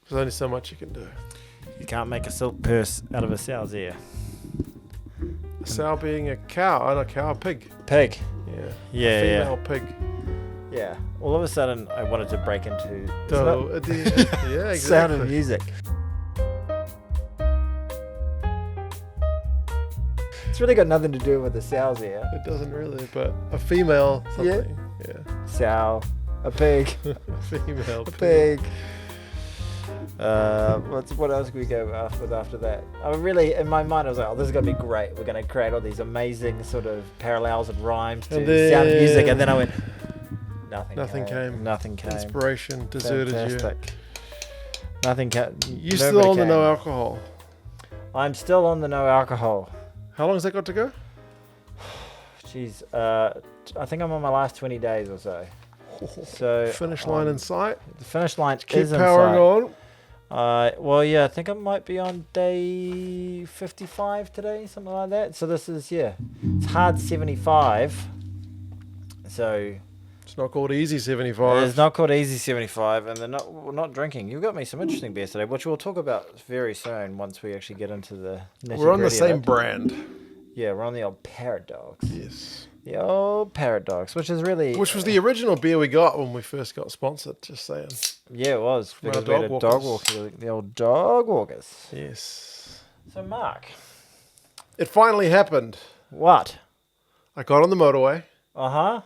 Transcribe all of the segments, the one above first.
There's only so much you can do. You can't make a silk purse out of a sow's ear. A sow being a cow, not a cow, a pig. Pig. Yeah. A female pig. Yeah. All of a sudden, I wanted to break into Yeah, exactly. sound of music. It's really got nothing to do with the sow's ear. It doesn't really, but a female something. Yeah. Sow. A pig. A female A pig. What else can we go with after that? I really, in my mind, I was like, oh, this is going to be great. We're going to create all these amazing sort of parallels and rhymes to sound of music. And then I went, nothing came. Nothing came. Inspiration deserted Fantastic. Nothing came. You still on the no alcohol? I'm still on the no alcohol. How long has that got to go? Jeez, I think I'm on my last 20 days or so. So finish line in sight. The finish line Keep is in powering sight. on. Well, yeah, I think I might be on day 55 today, something like that. So this is, it's hard 75. So It's not called Easy 75. it's not called Easy 75, and we're not drinking. You got me some interesting beers today, which we'll talk about very soon once we actually get into the nitty-gritty. We're on the same brand. Yeah, we're on the old Parrot Dogs. Yes. The old Parrot Dogs, which is really... Which was the original beer we got when we first got sponsored, just saying. Yeah, it was. From Because our we had a dog dog walkers. walker, the old dog walkers. Yes. So, Mark. It finally happened. What? I got on the motorway. Uh-huh.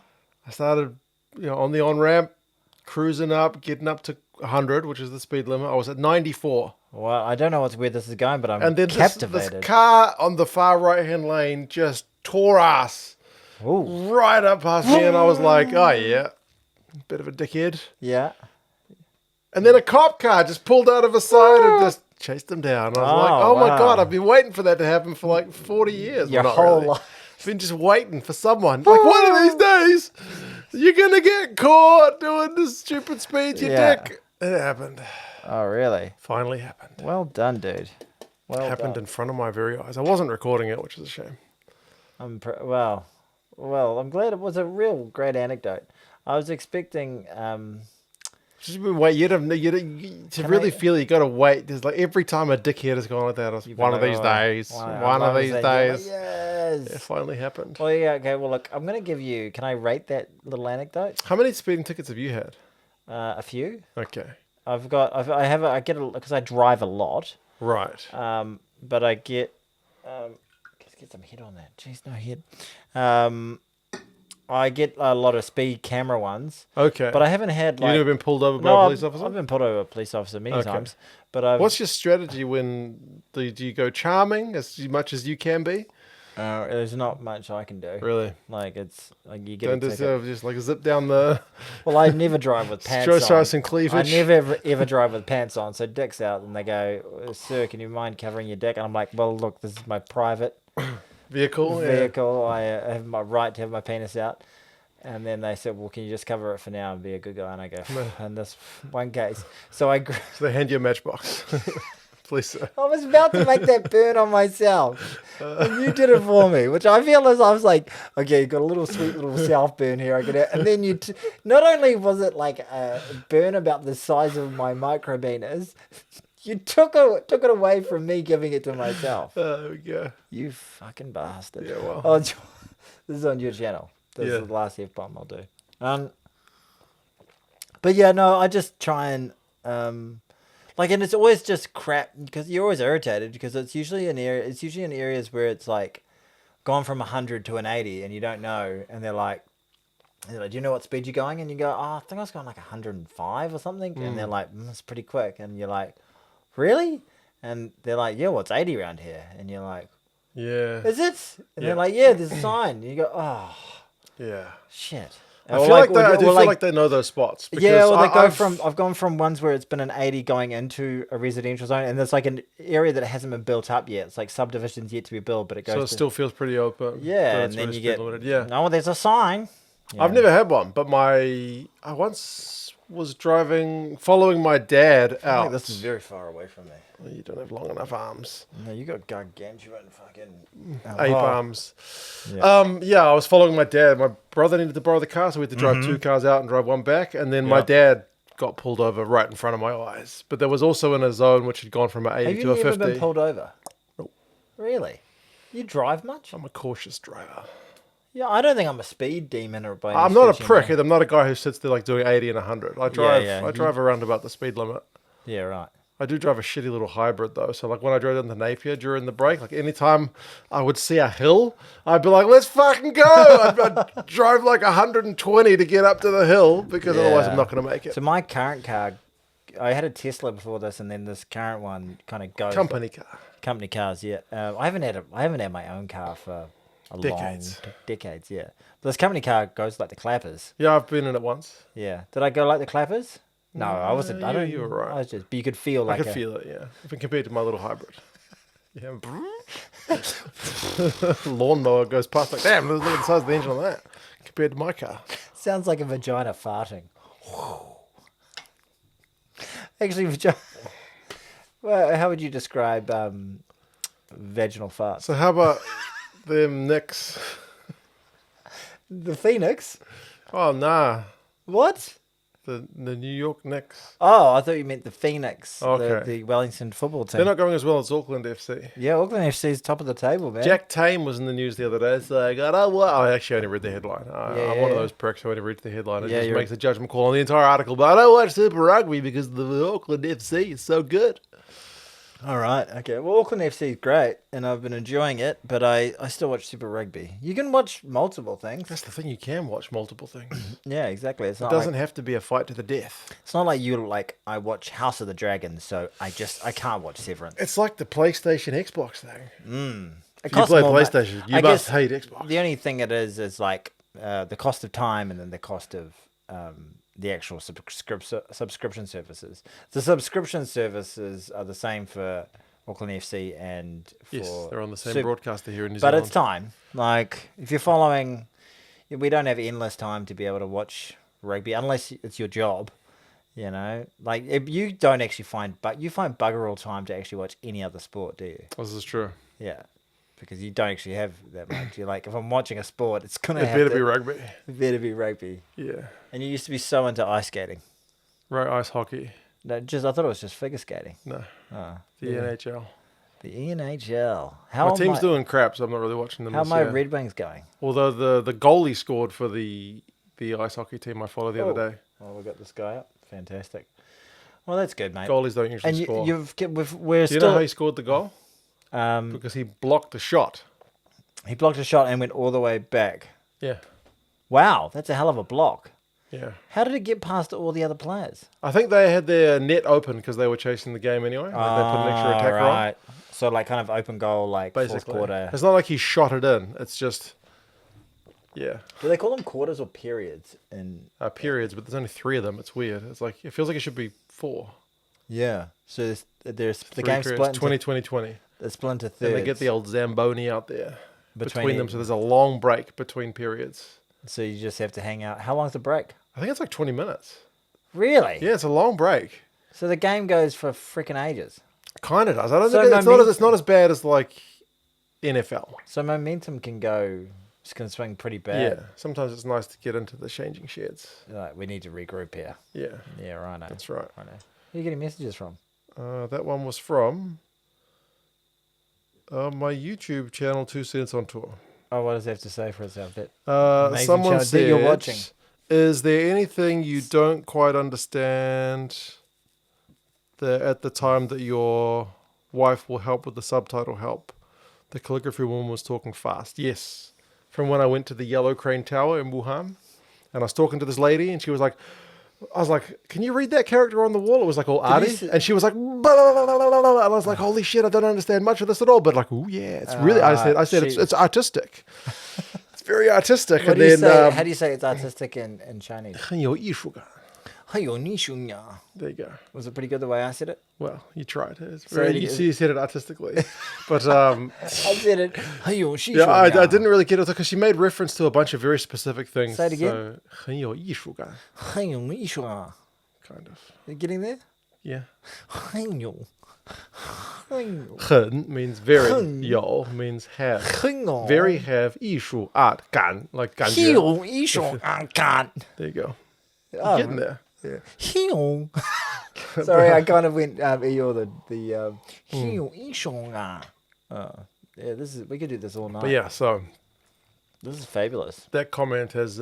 I started, on the on-ramp, cruising up, getting up to 100, which is the speed limit. I was at 94. Well, I don't know where this is going, but I'm And then captivated. this car on the far right-hand lane just tore ass Ooh. right up past me, and I was like, oh, yeah, bit of a dickhead. Yeah. And then a cop car just pulled out of a side and just chased them down. I was like, oh, my wow. God, I've been waiting for that to happen for like 40 years. Your Well, not whole really. life. I've been just waiting for someone. Like, one of these days, you're going to get caught doing this stupid speed, you dick. And it happened. Oh, really? Finally happened. Well done, dude. Well Happened done. in front of my very eyes. I wasn't recording it, which is a shame. Well, I'm glad it was a real great anecdote. I was expecting... Just wait. To really feel it, you got to wait. There's like every time a dickhead has gone like that, it's one of these days. One of these days. Yes. It finally happened. Well, yeah, okay. Well, look, I'm going to give you... Can I rate that little anecdote? How many speeding tickets have you had? A few. Okay. Because I drive a lot. Right. But I get... Let's get some head on that. Jeez, no head. I get a lot of speed camera ones. Okay. But I haven't had like... You've never been pulled over by a police officer? I've been pulled over by a police officer many times. But what's your strategy when... Do you go charming as much as you can be? There's not much I can do. Really? Like, it's... Like, you get Don't deserve just like zip down the... Well, I never drive with pants on. Show some cleavage. I never ever drive with pants on. So dick's out and they go, sir, can you mind covering your dick? And I'm like, well, look, this is my private... Vehicle. I have my right to have my penis out. And then they said, well, can you just cover it for now and be a good guy? And I go, in this one case. So So they hand you a matchbox. Please, sir. I was about to make that burn on myself. And you did it for me, which I feel as I was like, okay, you got a little sweet little self burn here. I could have, and then not only was it like a burn about the size of my micropenis, you took it away from me giving it to myself. There we go. You fucking bastard. Yeah, well. Oh, this is on your channel. This Yeah. is the last F-bomb I'll do. But yeah, no, I just try and, and it's always just crap because you're always irritated because it's usually in areas where it's like gone from 100 to an 80 and you don't know. And they're like, do you know what speed you're going? And you go, oh, I think I was going like 105 or something. And they're like, that's pretty quick. And you're like, really? And they're like, yeah, well, it's 80 around here. And you're like, yeah. is it? And Yeah. they're like, yeah, there's a sign. And you go, oh, Yeah. shit. I feel like they know those spots. Yeah, well, I've gone from ones where it's been an 80 going into a residential zone, and there's like an area that hasn't been built up yet. It's like subdivisions yet to be built, but it goes. So it still feels pretty open. Yeah, and then you get. Yeah. No, there's a sign. Yeah. I've never had one, but I once was following my dad out. Like this is very far away from me. Well, you don't have long enough arms. No, you got gargantuan fucking Ape arms. Yeah. I was following my dad. My brother needed to borrow the car, so we had to drive two cars out and drive one back. And then my dad got pulled over right in front of my eyes. But there was also in a zone which had gone from an 80 Have to you a 50. never been pulled over? Nope. Really? You drive much? I'm a cautious driver. Yeah, I don't think I'm a speed demon or by any I'm not a stretch of prick. the- I'm not a guy who sits there like doing 80 and 100. I drive. yeah. I drive around about the speed limit. Yeah, right. I do drive a shitty little hybrid though. So like when I drove down to Napier during the break, like anytime I would see a hill, I'd be like, "Let's fucking go!" I'd drive like 120 to get up to the hill because otherwise I'm not going to make it. So my current car, I had a Tesla before this, and then this current one kind of goes Company car. company cars. Yeah, I haven't had my own car for Decades. decades. Yeah, but this company car goes like the clappers. Yeah, I've been in it once. Yeah, did I go like the clappers? No, I wasn't. I don't. You were right. I was just. But you could feel like I could feel it. Yeah, even compared to my little hybrid. Yeah. Lawnmower goes past like, damn, look at the size of the engine on that compared to my car. Sounds like a vagina farting. Actually, vagina. Well, how would you describe vaginal farts? So how about them Knicks? The Phoenix. Oh nah, What? the New York Knicks. Oh, I thought you meant the Phoenix. Okay. The Wellington football team. They're not going as well as Auckland FC. Yeah, Auckland FC's top of the table, man. Jack Tame was in the news the other day. So I got, oh, well, I actually only read the headline. I'm one of those pricks who only reads the headline and just makes a judgment call on the entire article. But I don't watch Super Rugby because the Auckland FC is so good. All right. Okay. Well, Auckland FC is great, and I've been enjoying it. But I still watch Super Rugby. You can watch multiple things. That's the thing. You can watch multiple things. Yeah, exactly. It's It not doesn't like, have to be a fight to the death. it's not like you like. I watch House of the Dragon, so I can't watch Severance. It's like the PlayStation Xbox thing. It If you costs play more PlayStation, you I must guess hate Xbox. The only thing it is like the cost of time and then the cost of the actual subscription services. The subscription services are the same for Auckland FC and for Yes, they're on the same Super- broadcaster here in New But Zealand. it's time. Like if you're following, we don't have endless time to be able to watch rugby unless it's your job. You know, like if you don't actually you find bugger all time to actually watch any other sport, do you? This is true. Yeah, because you don't actually have that much. You're like, if I'm watching a sport, it's gonna It have better to be rugby. It better be rugby. Yeah. And you used to be so into ice skating. Right, ice hockey. No, I thought it was just figure skating. No, Oh, the NHL. the NHL. My team's doing crap, so I'm not really watching them How this are my year. Red Wings going? Although the goalie scored for the ice hockey team I followed the other day. Oh, we got this guy up. Fantastic. Well, that's good, mate. Goalies don't usually And score. we're Do you know how he scored the goal? still. Because he blocked the shot. He blocked a shot and went all the way back. Yeah. Wow, that's a hell of a block. Yeah. How did it get past all the other players? I think they had their net open because they were chasing the game anyway. Like they put an extra attacker on. Right. So like kind of open goal, like Basically. fourth quarter. It's not like he shot it in. It's just, yeah, Do they call them quarters or periods? periods, but there's only 3 of them. It's weird. It's like, it feels like it should be 4. Yeah. So there's the 3 game periods, split into 20, 20, 20. it's split into thirds. Then they get the old Zamboni out there between them. it. So there's a long break between periods. So you just have to hang out. How long's the break? I think it's like 20 minutes. Really? Yeah, it's a long break. So the game goes for freaking ages. Kind of does. I don't So think it's not as bad as like NFL. So momentum can swing pretty Yeah. bad. Sometimes it's nice to get into the changing sheds. Like, we need to regroup here. Yeah. Yeah, right. That's right. Who are you getting messages from? That one was from my YouTube channel, 2 Cents on Tour. Oh, what does it have to say for itself? Someone channel that said, you're watching. is there anything you don't quite understand at the time that your wife will help with the subtitle help? The calligraphy woman was talking fast. Yes. From when I went to the Yellow Crane Tower in Wuhan, and I was talking to this lady, and she was like, I was like, can you read that character on the wall? It was like all arty. And she was like, blah, blah, blah, blah, blah, and I was like, holy shit, I don't understand much of this at all. But like, oh yeah, it's really, I said it's artistic. It's very artistic. What and do you then, say? How do you say it's artistic in Chinese? 很有艺术感. 很有艺术呀. There you go. Was it pretty good the way I said it? Well, you tried. It's So very, it is- you said it artistically. But I said it. 很有艺术 yeah, I 呀. didn't really get it because she made reference to a bunch of very specific things. Say it again. So, 很有艺术感, 很有艺术呀. kind of. You getting there? Yeah. 很有. 很有. 很 means very. 很. 有 means have. 很有. Very have 艺术 art 感 like 感觉. 很有艺术感. There you go. Oh, Getting there. Yeah. Sorry, I kind of went Eeyore yeah, we could do this all night. But yeah, so This is fabulous. that comment has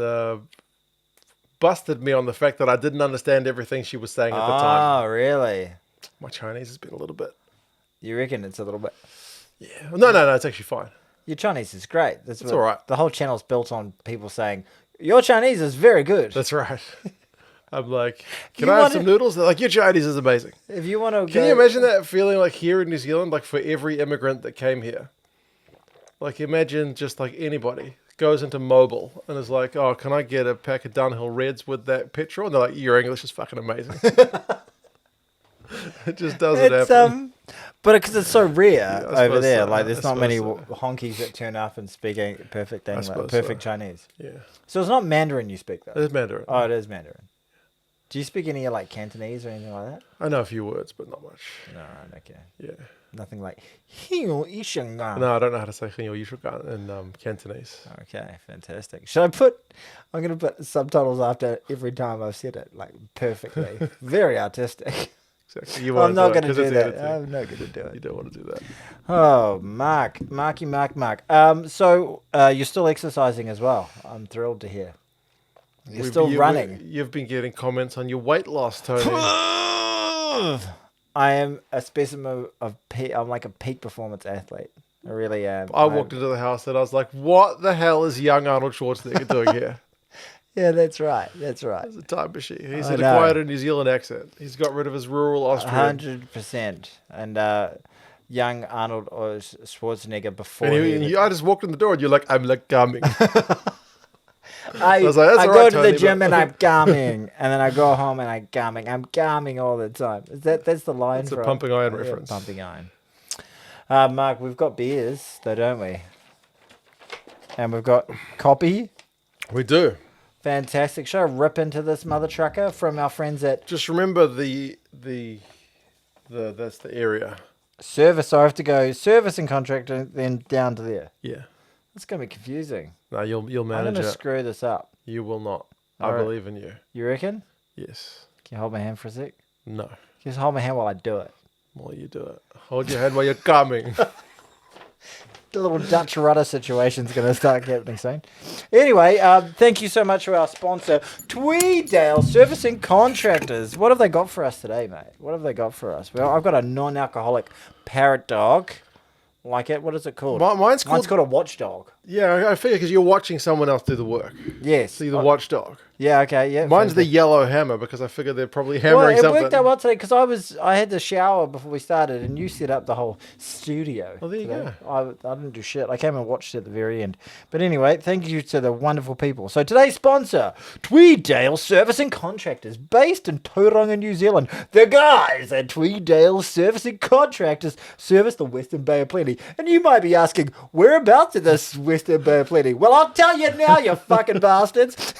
busted me on the fact that I didn't understand everything she was saying at the time. Oh, really? My Chinese has been a little bit. You reckon it's a little bit? Yeah. No, it's actually fine. Your Chinese is great. It's all right. The whole channel's built on people saying, your Chinese is very good. That's right. I'm like, can I have some noodles? They're like, your Chinese is amazing. If you want to Can you imagine that feeling like here in New Zealand, like for every immigrant that came here? Like imagine just like anybody goes into Mobile and is like, oh, can I get a pack of Dunhill Reds with that petrol? And they're like, your English is fucking amazing. It just doesn't happen. But because it's so rare over there, so. like there's not many honkies that turn up and speak perfect English, perfect Chinese. Yeah. So it's not Mandarin you speak though. It is Mandarin. Oh, it is Mandarin. Do you speak any like Cantonese or anything like that? I know a few words, but not much. No, right, okay. Yeah. Nothing like. No, I don't know how to say in Cantonese. Okay, fantastic. I'm going to put subtitles after every time I've said it, like perfectly. Very artistic. Exactly. I'm not going to do that. I'm not going to do it. You don't want to do that. Oh, Mark. So you're still exercising as well. I'm thrilled to hear. You're still running. You've been getting comments on your weight loss, Tony. I am a specimen of I'm like a peak performance athlete. I really am. I walked into the house and I was like, what the hell is young Arnold Schwarzenegger doing here? Yeah, that's right. That's right. It's a time machine. He's acquired a New Zealand accent. He's got rid of his rural Austrian. 100%. And young Arnold Schwarzenegger before I just walked in the door and you're like, I'm like coming. I was like, I go to the gym and I'm gaming, and then I go home and I'm gaming. I'm gaming all the time. That's the line. It's a Pumping Iron reference. Pumping Iron. Mark, we've got beers, though, don't we? And we've got copy. We do. Fantastic. Shall I rip into this mother trucker from our friends at... Just remember that's the area. Service. So I have to go service and contract and then down to there. Yeah. It's going to be confusing. No, you'll manage it. I'm going to screw this up. You will not. I believe in you. You reckon? Yes. Can you hold my hand for a sec? No. Just hold my hand while I do it. While you do it. Hold your hand while you're coming. The little Dutch rudder situation's going to start happening soon. Anyway, thank you so much to our sponsor, Tweeddale Servicing Contractors. What have they got for us today, mate? What have they got for us? Well, I've got a non-alcoholic parrot dog. Like it? What is it called? Mine's called a watchdog. Yeah, I figure because you're watching someone else do the work. Yes. So you're the watchdog. Yeah, okay, yeah. Mine's the yellow hammer because I figure they're probably hammering something. It worked out well today because I had the shower before we started and you set up the whole studio. Well, there you go. I didn't do shit. I came and watched it at the very end. But anyway, thank you to the wonderful people. So today's sponsor, Tweeddale Servicing Contractors, based in Tauranga, New Zealand. The guys at Tweeddale Servicing Contractors service the Western Bay of Plenty. And you might be asking, whereabouts in this Western Bay of Plenty? Well, I'll tell you now, you fucking bastards.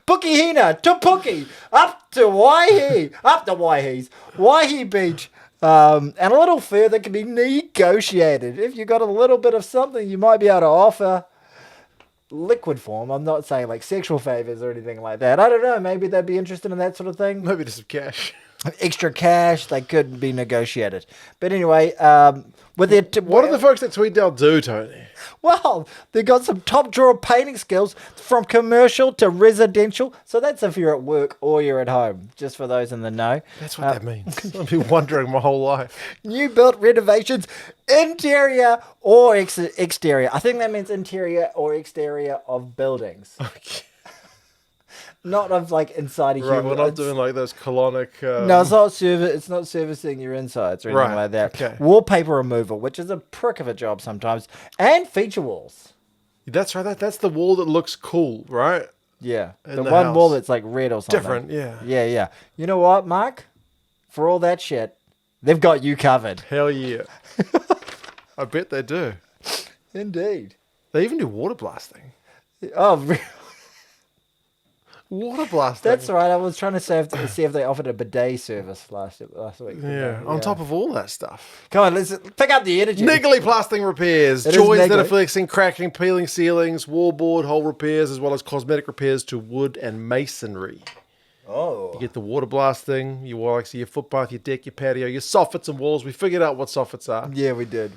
Pukehina to Puki, up to Waihe's, Waihe Beach, and a little further can be negotiated. If you got a little bit of something, you might be able to offer liquid form. I'm not saying like sexual favors or anything like that. I don't know. Maybe they'd be interested in that sort of thing. Maybe just some cash. Extra cash, they could be negotiated. But anyway, what do the folks at Tweeddale do, Tony? Well, they got some top drawer painting skills from commercial to residential. So that's if you're at work or you're at home, just for those in the know. That's what that means. I've been wondering my whole life. New built renovations, interior or exterior. I think that means interior or exterior of buildings. Okay. Not of like inside a human. Right, we're not doing like those colonic... No, it's not servicing your insides or anything like that. Okay. Wallpaper removal, which is a prick of a job sometimes. And feature walls. That's right. That's the wall that looks cool, right? Yeah. In the the one house. wall that's like red or something. Different, yeah. Yeah. You know what, Mark? For all that shit, they've got you covered. Hell yeah. I bet they do. Indeed. They even do water blasting. Oh, really? Water blasting. That's right. I was trying to see if they offered a bidet service last week. Yeah, on top of all that stuff. Come on, let's pick up the energy. Niggly plastering repairs, It is joints that are niggly. flexing, cracking, peeling ceilings, wallboard, hole repairs, as well as cosmetic repairs to wood and masonry. Oh. You get the water blasting, your footpath, your deck, your patio, your soffits and walls. We figured out what soffits are. Yeah, we did.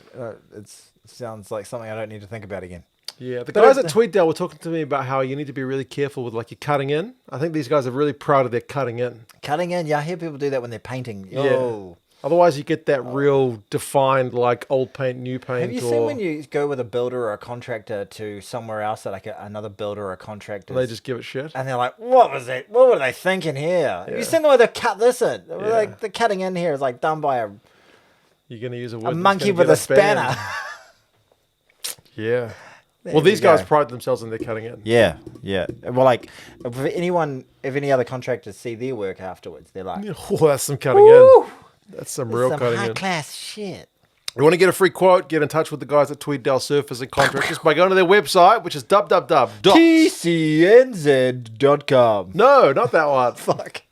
It sounds like something I don't need to think about again. Yeah, the guys at Tweeddale were talking to me about how you need to be really careful with like your cutting in. I think these guys are really proud of their cutting in. Cutting in, yeah, I hear people do that when they're painting. Yeah. Oh. Otherwise, you get that real defined, like old paint, new paint. Have you seen when you go with a builder or a contractor to somewhere else, like another builder or a contractor? They just give it shit. And they're like, what was it? What were they thinking here? Have you seen the way they cut this in? Yeah. Like, the cutting in here is like done by You're going to use a monkey with a spanner. Yeah. There Well, these we go. guys pride themselves in their cutting in. Yeah, yeah. Well, like, if any other contractors see their work afterwards, they're like, Oh, that's some cutting in. That's some real some cutting in. high-class shit. You want to get a free quote? Get in touch with the guys at Tweeddale Surfers and Contractors by going to their website, which is TCNZ.com. No, not that one. Fuck.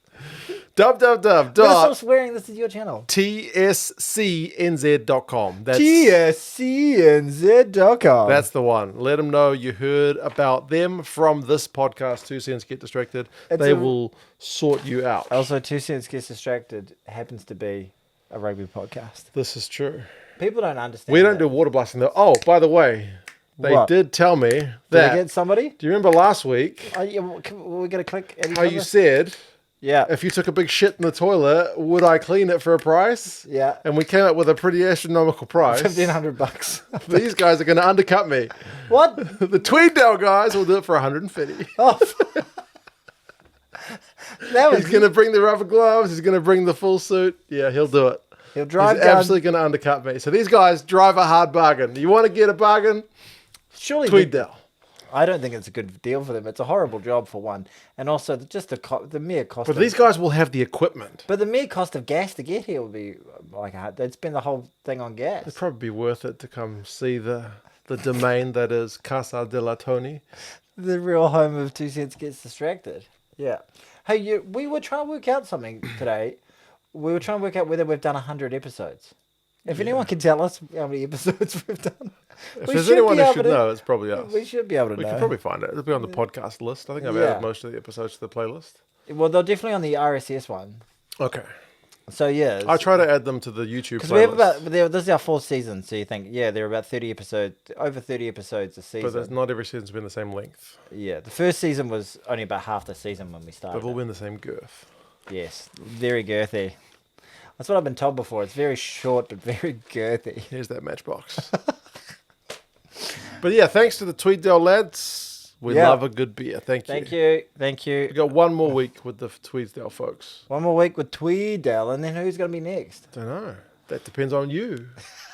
www. Stop swearing. This is your channel. TSCNZ.com. TSCNZ.com. That's the one. Let them know you heard about them from this podcast, 2 Cents Get Distracted. They will sort you out. Also, 2 Cents Gets Distracted happens to be a rugby podcast. This is true. People don't understand. We don't do water blasting though. Oh, by the way, they What? did tell me Did that. I get somebody? Do you remember last week Oh, yeah, we're going to click. how you said Yeah. if you took a big shit in the toilet, would I clean it for a price? Yeah. And we came up with a pretty astronomical price. $1,500. These guys are going to undercut me. What? The Tweeddale guys will do it for 150. Oh. That was He's going to bring the rubber gloves. He's going to bring the full suit. Yeah, he'll do it. He'll drive He's down. absolutely going to undercut me. So these guys drive a hard bargain. You want to get a bargain? Surely Tweeddale. I don't think it's a good deal for them. It's a horrible job for one, and also just the mere cost. But these guys will have the equipment. But the mere cost of gas to get here would be like they'd spend the whole thing on gas. It'd probably be worth it to come see the domain that is Casa de la Tony. The real home of 2 Cents Gets Distracted. Yeah. Hey, we were trying to work out something today. We were trying to work out whether we've done 100 episodes. If anyone can tell us how many episodes we've done, If there's anyone who should know, it's probably us. We should be able to We know. can probably find it. It'll be on the podcast list. I think I've Yeah. added most of the episodes to the playlist. Well, they're definitely on the RSS one. Okay. So yeah, I try to add them to the YouTube because we have playlist. this is our 4th season. So you think, yeah, there are about 30 episodes, over 30 episodes a But season. not every season's been the same length. Yeah, the first season was only about half the season when we started. They've all been the same girth. Yes, very girthy. That's what I've been told before. It's very short but very girthy. Here's that matchbox. But yeah, thanks to the Tweeddale lads. We Yeah. love a good beer. Thank you. Thank We you. got one more week with the Tweeddale folks. One more week with Tweeddale, and then who's going to be next? Don't know. That depends on you.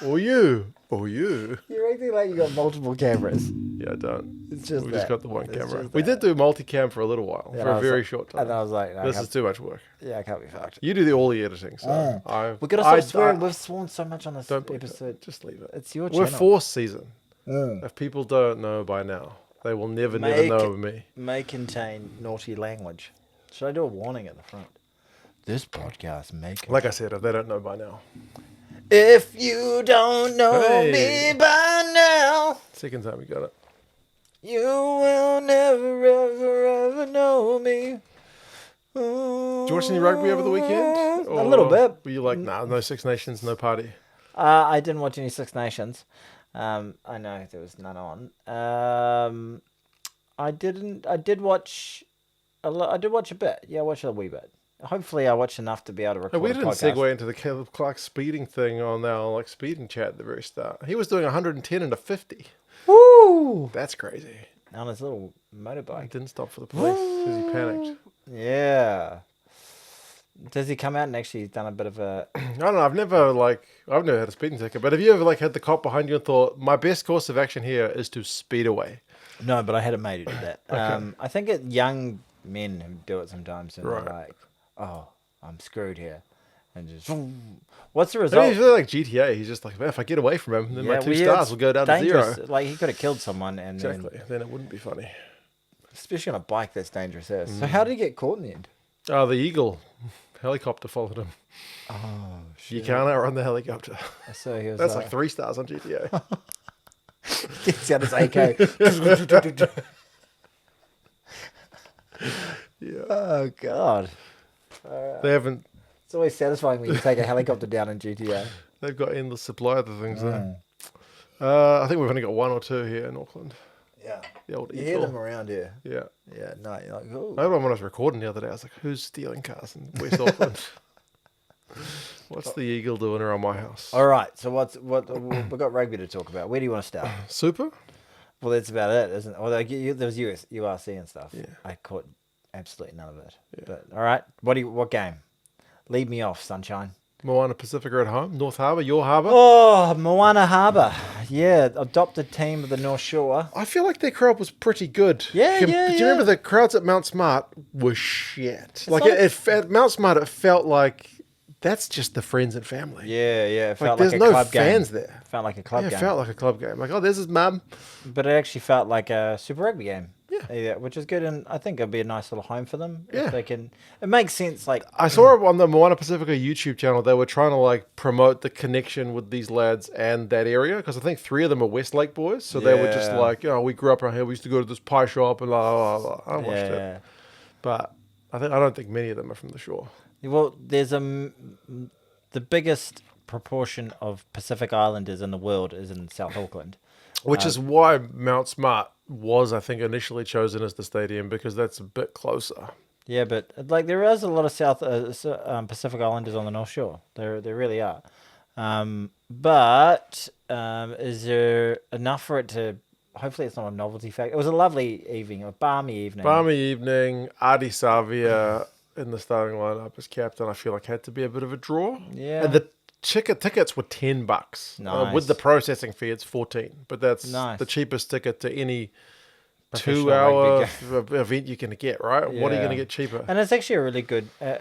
Or you. Or you. You're acting like you got multiple cameras. Yeah, I don't. It's just We that. just got the one It's camera. just We that. did do multicam for a little while. Yeah, for I a was very like- short And I time. was like, no, I This can't- is too much work. yeah, I can't be fucked. You do all the editing, so We gotta stop swearing. We've sworn so much on this don't believe episode. it. Just leave it. It's your We're channel. 4th season. Mm. If people don't know by now, they will never Make- know of me. May contain naughty language. Should I do a warning at the front? This podcast may contain... Like I said, if they don't know by now. If you don't know Hey. me by now, Second time we got it. you will never, ever, ever know me. Did you watch any rugby over the weekend? A little bit. Were you like, nah, no Six Nations, no party? I didn't watch any Six Nations. I know there was none on. I didn't. I did watch. I did watch a bit. Yeah, I watched a wee bit. Hopefully, I watched enough to be able to record. We a didn't podcast. segue into the Caleb Clark speeding thing on our speeding chat at the very start. He was doing 110 and a 50. Woo! That's crazy. On his little He motorbike. didn't stop for the police because he panicked. Yeah. Does he come out and actually done a bit of a? I don't know. I've never had a speeding ticket, but have you ever had the cop behind you and thought, my best course of action here is to speed away? No, but I had a mate who did that. Okay. I think young men who do it sometimes, and Right. they're like, "Oh, I'm screwed here," and just. What's the I result? mean, he's really like GTA. He's just like, if I get away from him, then my 2 well, yeah, stars it's will go down to dangerous. 0. Like he could have killed someone, and Exactly. Then it wouldn't be funny. especially on a bike, that's dangerous. So how did he get caught in the end? Oh, the Eagle helicopter followed him. Oh You shit! can't outrun the helicopter. So he was That's like 3 stars on GTA. gets out his AK. Yeah. Oh God. They haven't. It's always satisfying when you take a helicopter down in GTA. They've got endless supply of the things there. Mm. I think we've only got one or two here in Auckland. Yeah. The old You hear Eagle. them around here. Yeah. Yeah, no, you're like, ooh. I remember when I was recording the other day, I was like, who's stealing cars in West Auckland? What's the Eagle doing around my house? All right, so we've got rugby to talk about. Where do you want to start? Super? Well, that's about it, isn't it? Although there was URC and stuff. Yeah. I caught absolutely none of it. Yeah. But all right, what game? Lead me off, sunshine. Moana Pacifica at home. North Harbour, your harbour. Oh, Moana Harbour. Yeah, adopted team of the North Shore. I feel like their crowd was pretty good. Yeah, Do you remember the crowds at Mount Smart were shit? Like, at Mount Smart, it felt like that's just the friends and family. Yeah, it Like, felt there's like a no club game. fans there. Felt like a club Yeah, game. it felt like a club game. Like, oh, there's his mum. But it actually felt like a Super Rugby game. Yeah. Which is good, and I think it'll be a nice little home for them. Yeah. If they can. It makes sense. Like I saw it on the Moana Pacifica YouTube channel. They were trying to like promote the connection with these lads and that area because I think 3 of them are Westlake boys. So they were just Yeah. like, we grew up around here. We used to go to this pie shop and blah, blah, blah. I watched it, yeah. but I don't think many of them are from the shore. Well, there's the biggest proportion of Pacific Islanders in the world is in South Auckland. Which is why Mount Smart was, I think, initially chosen as the stadium because that's a bit closer. Yeah, but like there is a lot of South Pacific Islanders on the North Shore. There really are. But is there enough for it to? Hopefully, it's not a novelty fact. It was a lovely evening, a balmy evening. Balmy evening. Adi Savia in the starting lineup as captain. I feel like had to be a bit of a draw. Yeah. And the tickets were $10. Nice. With the processing fee, it's 14. But that's Nice. the cheapest ticket to any Professional 2-hour rugby event you can get. Right? What are you Yeah. going to get cheaper? And it's actually a really good. I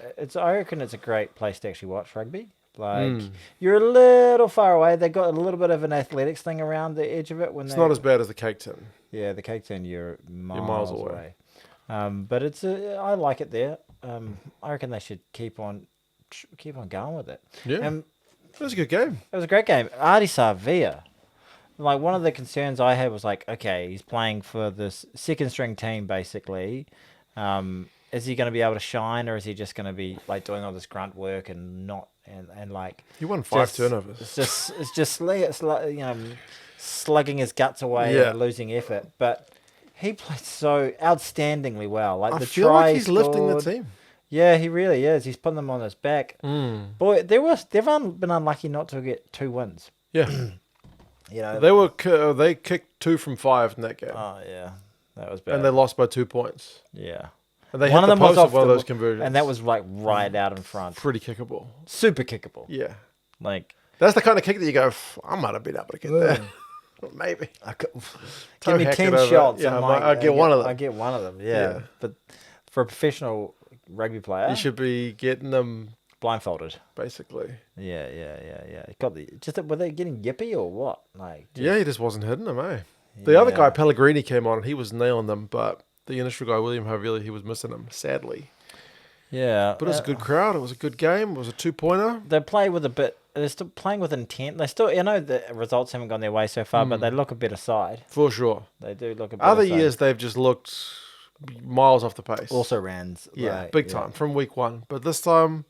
reckon it's a great place to actually watch rugby. Like you're a little far away. They got a little bit of an athletics thing around the edge of it. It's not as bad as the Cake Tin. Yeah, the Cake Tin, you're miles miles away. But I like it there. I reckon they should keep on going with it. Yeah. It was a good game. It was a great game. Adi Savia. Like one of the concerns I had was like, okay, he's playing for this second string team basically. Is he going to be able to shine, or is he just going to be like doing all this grunt work and not and like? He won 5 just- turnovers. It's just slugging his guts away and losing effort. But he played so outstandingly well. Like I the feel try like he's lifting the scored. team. Yeah, he really is. He's putting them on his back. Boy, they've been unlucky not to get 2 wins. Yeah. You know, They kicked 2 from 5 in that game. oh yeah, that was bad. And they lost by 2 points. Yeah. And they One hit of the them was post off of one of the- those conversions. And that was like right out in front. pretty kickable. Super kickable. Yeah. Like, That's the kind of kick that you go, I might have been able to get that. Maybe. give me hack 10 it over. shots. Yeah, and I'll get one of them. I get one of them, yeah. Yeah. But for a professional rugby player, You should be getting them, blindfolded. basically. Yeah. Were they getting yippy or what? Like, Yeah, he just wasn't hitting them, eh? The other Yeah. guy, Pellegrini, came on and he was nailing them, but the initial guy, William Havili, he was missing them, sadly. yeah. But it was a good crowd. It was a good game. It was a 2-pointer. They play with a bit. They're still playing with intent. They still, the results haven't gone their way so far, but they look a better side. For sure. They do look a better Other side. years, they've just looked miles off the pace. Also Rands. Yeah, like, big time from week 1. But this time,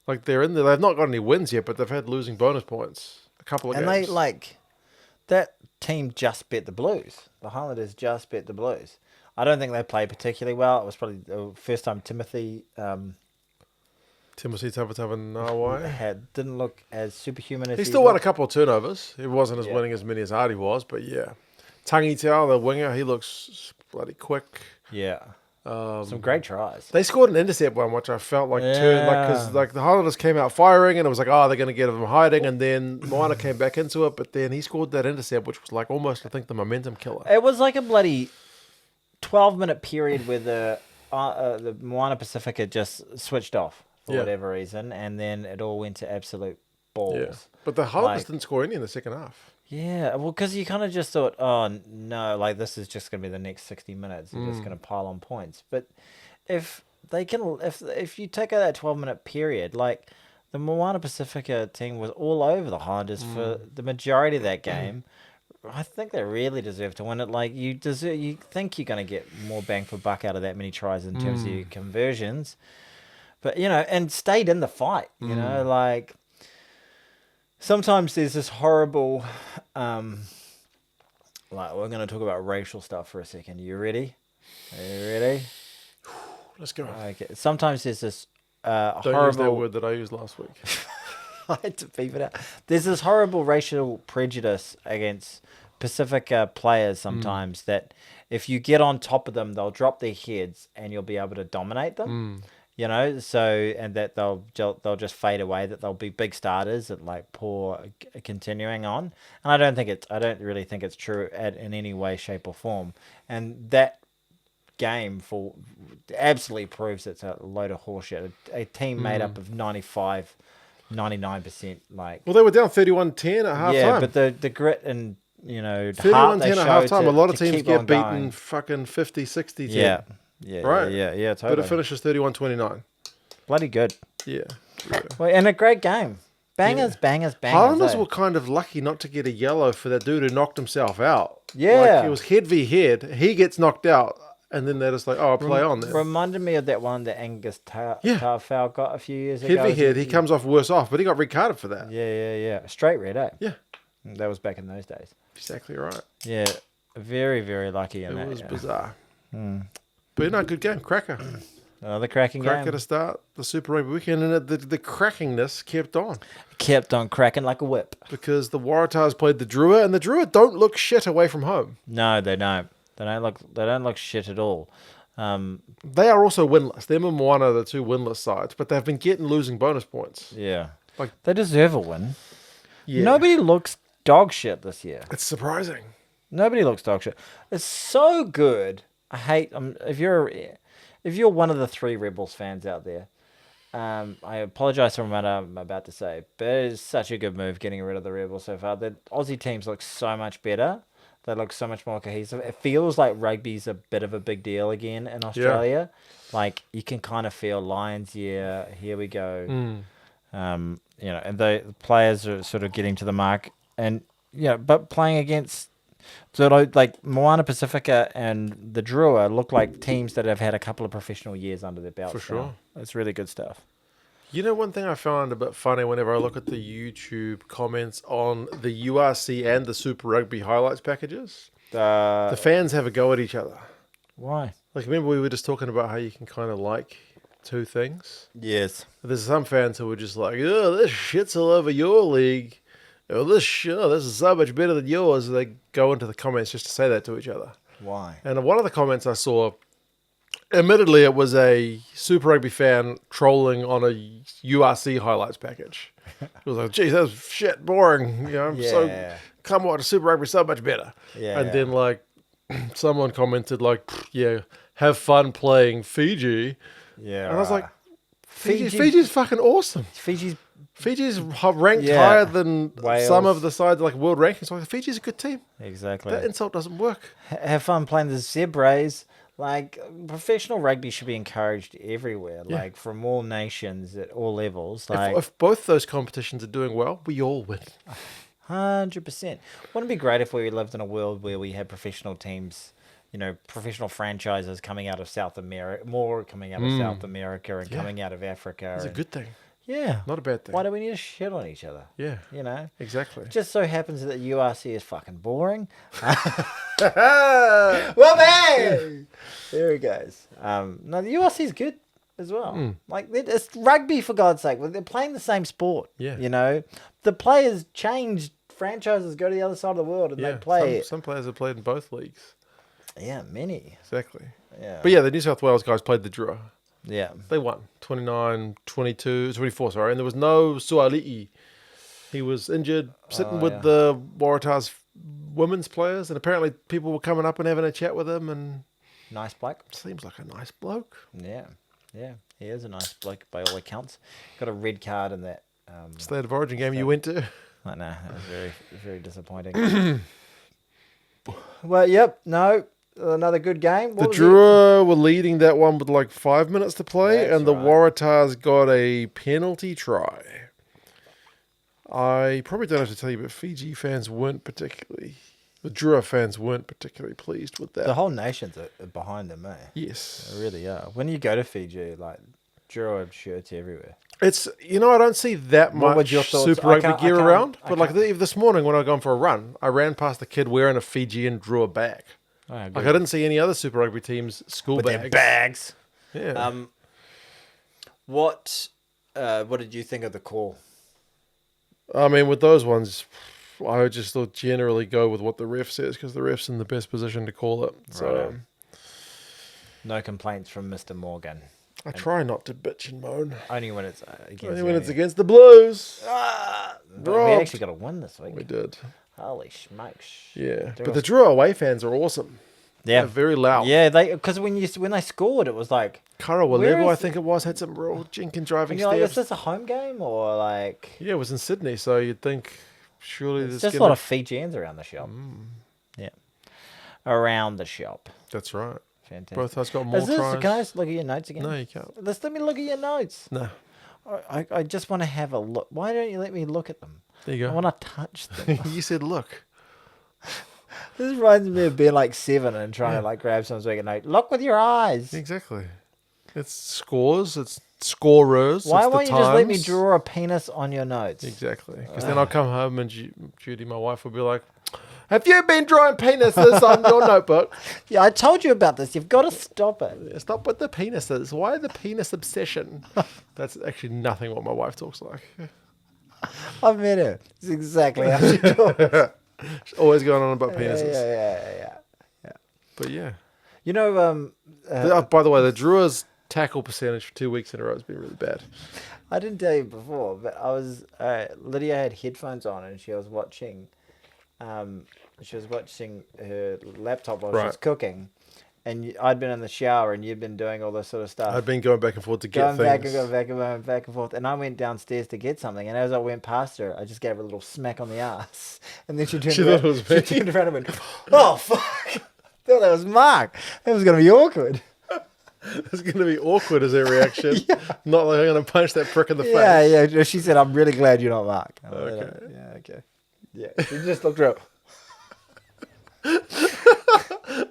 like they're in there. They've not got any wins yet, but they've had losing bonus points. A couple of And games. they that team just bet the Blues. The Highlanders just bet the Blues. I don't think they played particularly well. It was probably the first time Timothy Timothy Tavatavanawai. didn't look as superhuman as He still won a looked. couple of turnovers. He wasn't as Yeah. winning as many as Artie was, but yeah. Tangi Tau, the winger, he looks bloody quick. Yeah. Some great tries. They scored an intercept one, which I felt like turned because Yeah. the Highlanders came out firing, and it was like, they're going to get him hiding, and then Moana came back into it, but then he scored that intercept, which was like almost, I think, the momentum killer. It was like a bloody 12-minute period where the Moana Pacifica just switched off for Yeah. whatever reason, and then it all went to absolute balls. Yeah, but the Highlanders Like- didn't score any in the second half. Yeah, well, because you kind of just thought, oh no, like this is just going to be the next 60 minutes. They're just going to pile on points. But if they can, if you take out that 12-minute period, like the Moana Pacifica team was all over the Highlanders for the majority of that game. I think they really deserve to win it. Like you deserve, you think you're going to get more bang for buck out of that many tries in terms of your conversions, but and stayed in the fight. Like sometimes there's this horrible, like we're going to talk about racial stuff for a second. You ready? Are you ready? Let's go. Okay. Sometimes there's this Don't horrible. use that word that I used last week. I had to beep it out. There's this horrible racial prejudice against Pacific players sometimes that if you get on top of them, they'll drop their heads and you'll be able to dominate them. So and that they'll just fade away. That they'll be big starters at like poor continuing on. And I don't really think it's true in any way, shape, or form. And that game absolutely proves it's a load of horseshit. A team made up of 99% like. Well, they were down 31-10 at half time. But the grit and 31-10 at half time. A lot of teams get beaten going. Fucking 50-60. Yeah, right. Yeah, totally. But it finishes 31-29. Bloody good. Yeah. Well, and a great game. Bangers. Highlanders were kind of lucky not to get a yellow for that dude who knocked himself out. Yeah. Like, it was head v head. He gets knocked out. And then they're just like, oh, play on there. Reminded me of that one that Angus Tarfowl got a few years ago. Head v head, he comes off worse off, but he got red carded for that. Yeah. Straight red, eh? Yeah. That was back in those days. Exactly right. Yeah. Very, very lucky in it that. It was bizarre. Mm. But no, good game. Cracker. Another cracking Cracker game. to start the Super Rugby weekend, and the crackingness kept on. Kept on cracking like a whip. Because the Waratahs played the Drua, and the Drua don't look shit away from home. No, they don't. They don't look shit at all. They are also winless. Them and Moana are the two winless sides, but they've been losing bonus points. Yeah. Like they deserve a win. Yeah. Nobody looks dog shit this year. It's surprising. Nobody looks dog shit. It's so good. I hate if you're one of the 3 Rebels fans out there. I apologise for what I'm about to say, but it is such a good move getting rid of the Rebels so far. The Aussie teams look so much better. They look so much more cohesive. It feels like rugby's a bit of a big deal again in Australia. Yeah. Like you can kind of feel Lions, here we go. And the players are sort of getting to the mark, and but playing against like Moana Pacifica and the Drua look like teams that have had a couple of professional years under their belt. For sure, it's really good stuff. One thing I found a bit funny whenever I look at the YouTube comments on the URC and the Super Rugby highlights packages, the fans have a go at each other. Why? Like, remember we were just talking about how you can kind of like two things? Yes. There's some fans who were just like, oh, this shit's all over your league. Oh, this is so much better than yours. And they go into the comments just to say that to each other. Why? And one of the comments I saw, admittedly, it was a Super Rugby fan trolling on a URC highlights package. It was like, geez, that was shit boring. So come watch Super Rugby so much better. Yeah. And then like someone commented like, yeah, have fun playing Fiji. Yeah. And I was like, Fiji's fucking awesome. Fiji's ranked higher than Wales. Some of the sides, like world rankings. So Fiji's a good team. Exactly. That insult doesn't work. Have fun playing the Zebras. Like, professional rugby should be encouraged everywhere, like, from all nations at all levels. Like, if both those competitions are doing well, we all win. 100%. Wouldn't it be great if we lived in a world where we had professional teams, professional franchises coming out of South America, more coming out of South America and coming out of Africa. It's a good thing. Yeah. Not a bad thing. Why do we need to shit on each other? Yeah. Exactly. It just so happens that URC is fucking boring. Well, man! There he goes. No, the URC is good as well. Like, it's rugby, for God's sake. They're playing the same sport. Yeah. The players change. Franchises go to the other side of the world and they play. Some players have played in both leagues. Yeah, many. Exactly. Yeah. But the New South Wales guys played the Drua. Yeah. They won 29-22, 24, sorry. And there was no Suali'i. He was injured, sitting with the Waratahs women's players. And apparently people were coming up and having a chat with him. And nice bloke. Seems like a nice bloke. Yeah. Yeah. He is a nice bloke by all accounts. Got a red card in that. State of Origin game you went to. I know. That was very, very disappointing. Well, yep. No. Another good game. The Drua were leading that one with like 5 minutes to play, and the Waratahs got a penalty try. I probably don't have to tell you, but Fiji fans weren't particularly The Drua fans weren't particularly pleased with that. The whole nation's behind them, eh? Yes. They really are. When you go to Fiji, like, Drua shirts everywhere. It's, I don't see that What much was your thoughts? Super I Rugby can't- I gear can't- around. I But like can't- this morning when I gone for a run, I ran past a kid wearing a Fijian Drua bag. Oh, Like I didn't see any other Super Rugby teams school with bags. their bags. Yeah. What did you think of the call? I mean, with those ones, I would just generally go with what the ref says because the ref's in the best position to call it. So Righto. No complaints from Mr. Morgan. I try not to bitch and moan. Only when it's against Only when you. it's against the Blues. But we Robbed. actually got a win this week. We did. Holy smokes! Yeah. There But was- the Drua away fans are awesome. Yeah, They're very loud. yeah. Because when they scored, it was like, Karawa Where level, I is think it was, had some real jinking driving and you're like, is steps. this a home game or like? Yeah, it was in Sydney, so you'd think surely It's there's just a gonna... lot of Fijians around the shop. Yeah, around the shop. That's right. Fantastic. Both of us got more Is this, tries. can I just look at your notes again? No, you can't. Let me look at your notes. No. I just want to have a look. Why don't you let me look at them? There you I go. want to touch them. You said look. This reminds me of being like 7 and trying to like grab someone's a note. Look with your eyes. Exactly. It's scores. It's scorers. Why it's the won't you just let me times. draw a penis on your notes? Exactly. Because then I'll come home and Judy, my wife, will be like, have you been drawing penises on your notebook? Yeah, I told you about this. You've got to stop it. Yeah, stop with the penises. Why the penis obsession? That's actually nothing what my wife talks like. I've met her. It's exactly how she talks. She's always going on about Yeah, penises. yeah. But yeah. You know, By the way, the Drua's tackle percentage for 2 weeks in a row has been really bad. I didn't tell you before, but I was Lydia had headphones on and she was watching her laptop while she was Right. cooking, and I'd been in the shower and you'd been doing all this sort of stuff. I've been going back and forth to get Going back and things. going back and going back and forth, and I went downstairs to get something, and as I went past her, I just gave her a little smack on the ass, and then she turned She around, thought it was me. she turned around and went, "Oh fuck!" Thought that was Mark. That was gonna be awkward. It's going to be awkward as a reaction. Not like I'm going to punch that prick in the Yeah, face. yeah. She said, "I'm really glad you're not Mark." I went, Okay. Yeah, okay. Yeah. She just looked up.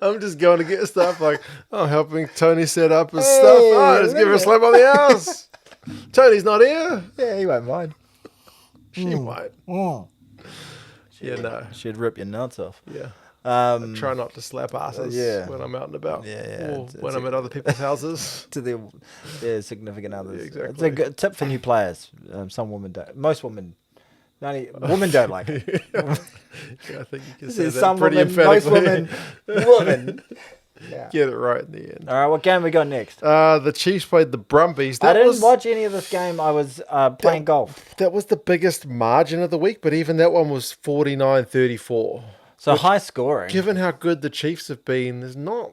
I'm just going to get stuff like, oh, helping Tony set up his Hey, stuff. Oh, just give her a look at slap on the ass. Tony's not here. Yeah, he won't mind. She might. Yeah, no. She'd rip your nuts off. Yeah. Try Try not to slap asses yeah. when I'm out and about. Yeah, yeah. Or It's when I'm at other people's houses. to their significant others. Yeah, It's exactly. a good tip for new players. Some women don't. Most women. Women don't like it. Yeah, I think you can say There's that some pretty women, most emphatically. women. Yeah. Get it right in the end. All right, what game we got next? The Chiefs played the Brumbies. I didn't watch any of this game. I was playing golf. That was the biggest margin of the week, but even that one was 49-34. So high scoring. Given how good the Chiefs have been, it's not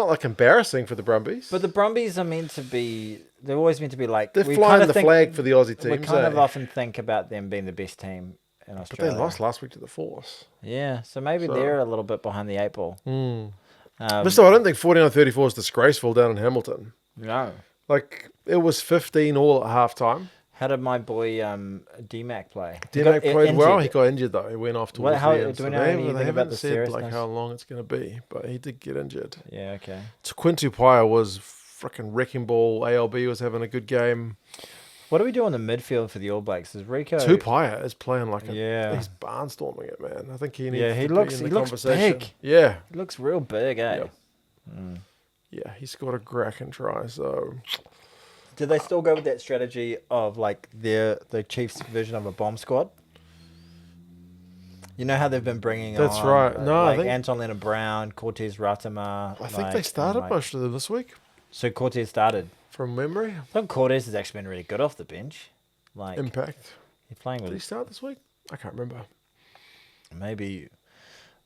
like embarrassing for the Brumbies. But the Brumbies are meant to be. They're always meant to be like. They're we flying kinda the think- flag for the Aussie We teams. kind of eh? often think about them being the best team in But Australia. they lost last week to the Force. Yeah, so maybe So- they're a little bit behind the 8 ball. But still, I don't think 49-34 is disgraceful down in Hamilton. No. Like, it was 15 all at halftime. How did my boy D-Mac play? He Dino got played well. injured. He got injured, though. He went off towards how- the end. do we So know they anything haven't about the said like seriousness? how long it's going to be, but he did get injured. Yeah, okay. So Quintu Paia was freaking wrecking ball. ALB was having a good game. What do we do on the midfield for the All Blacks? Is Rico? Tupaia is playing like Yeah. he's barnstorming it, man. I think he needs Yeah, he to looks- be in he the looks conversation. big. Yeah, He looks real big, eh? Yep. Yeah, he scored a cracking try. So Did they still go with that strategy of like the Chiefs' version of a bomb squad? You know how they've been bringing That's on, right. No, I like think- Anton Leonard-Brown, Cortez Ratama. I think they started most of them this week So Cortez started. from memory. I think Cortez has actually been really good off the bench. Like Impact. he's playing Did he with start this week? I can't remember. maybe.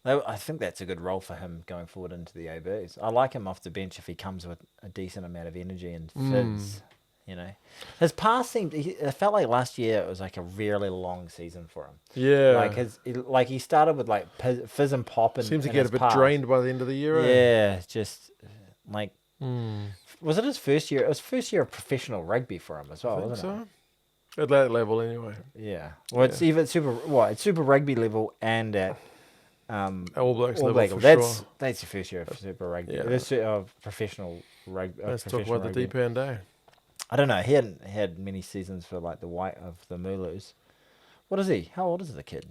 I think that's a good role for him going forward into the ABs. I like him off the bench if he comes with a decent amount of energy and fizz. You know, his pass seemed. It felt like last year it was like a really long season for him. Yeah, Like he started with like fizz and pop and seemed to in get a his bit pass. drained by the end of the year. eh? Yeah, just like was it his first year? It was first year of professional rugby for him as well, I think wasn't it? so. At that level, anyway. Yeah. Well, it's even super. What? It's Super Rugby level and at All Blacks All level Black. for sure. That's your first year of Super Rugby. Yeah. That's professional rugby. Let's talk about the deep end, eh? I don't know. He hadn't had many seasons for like the white of the Mulus. What is he? How old is the kid?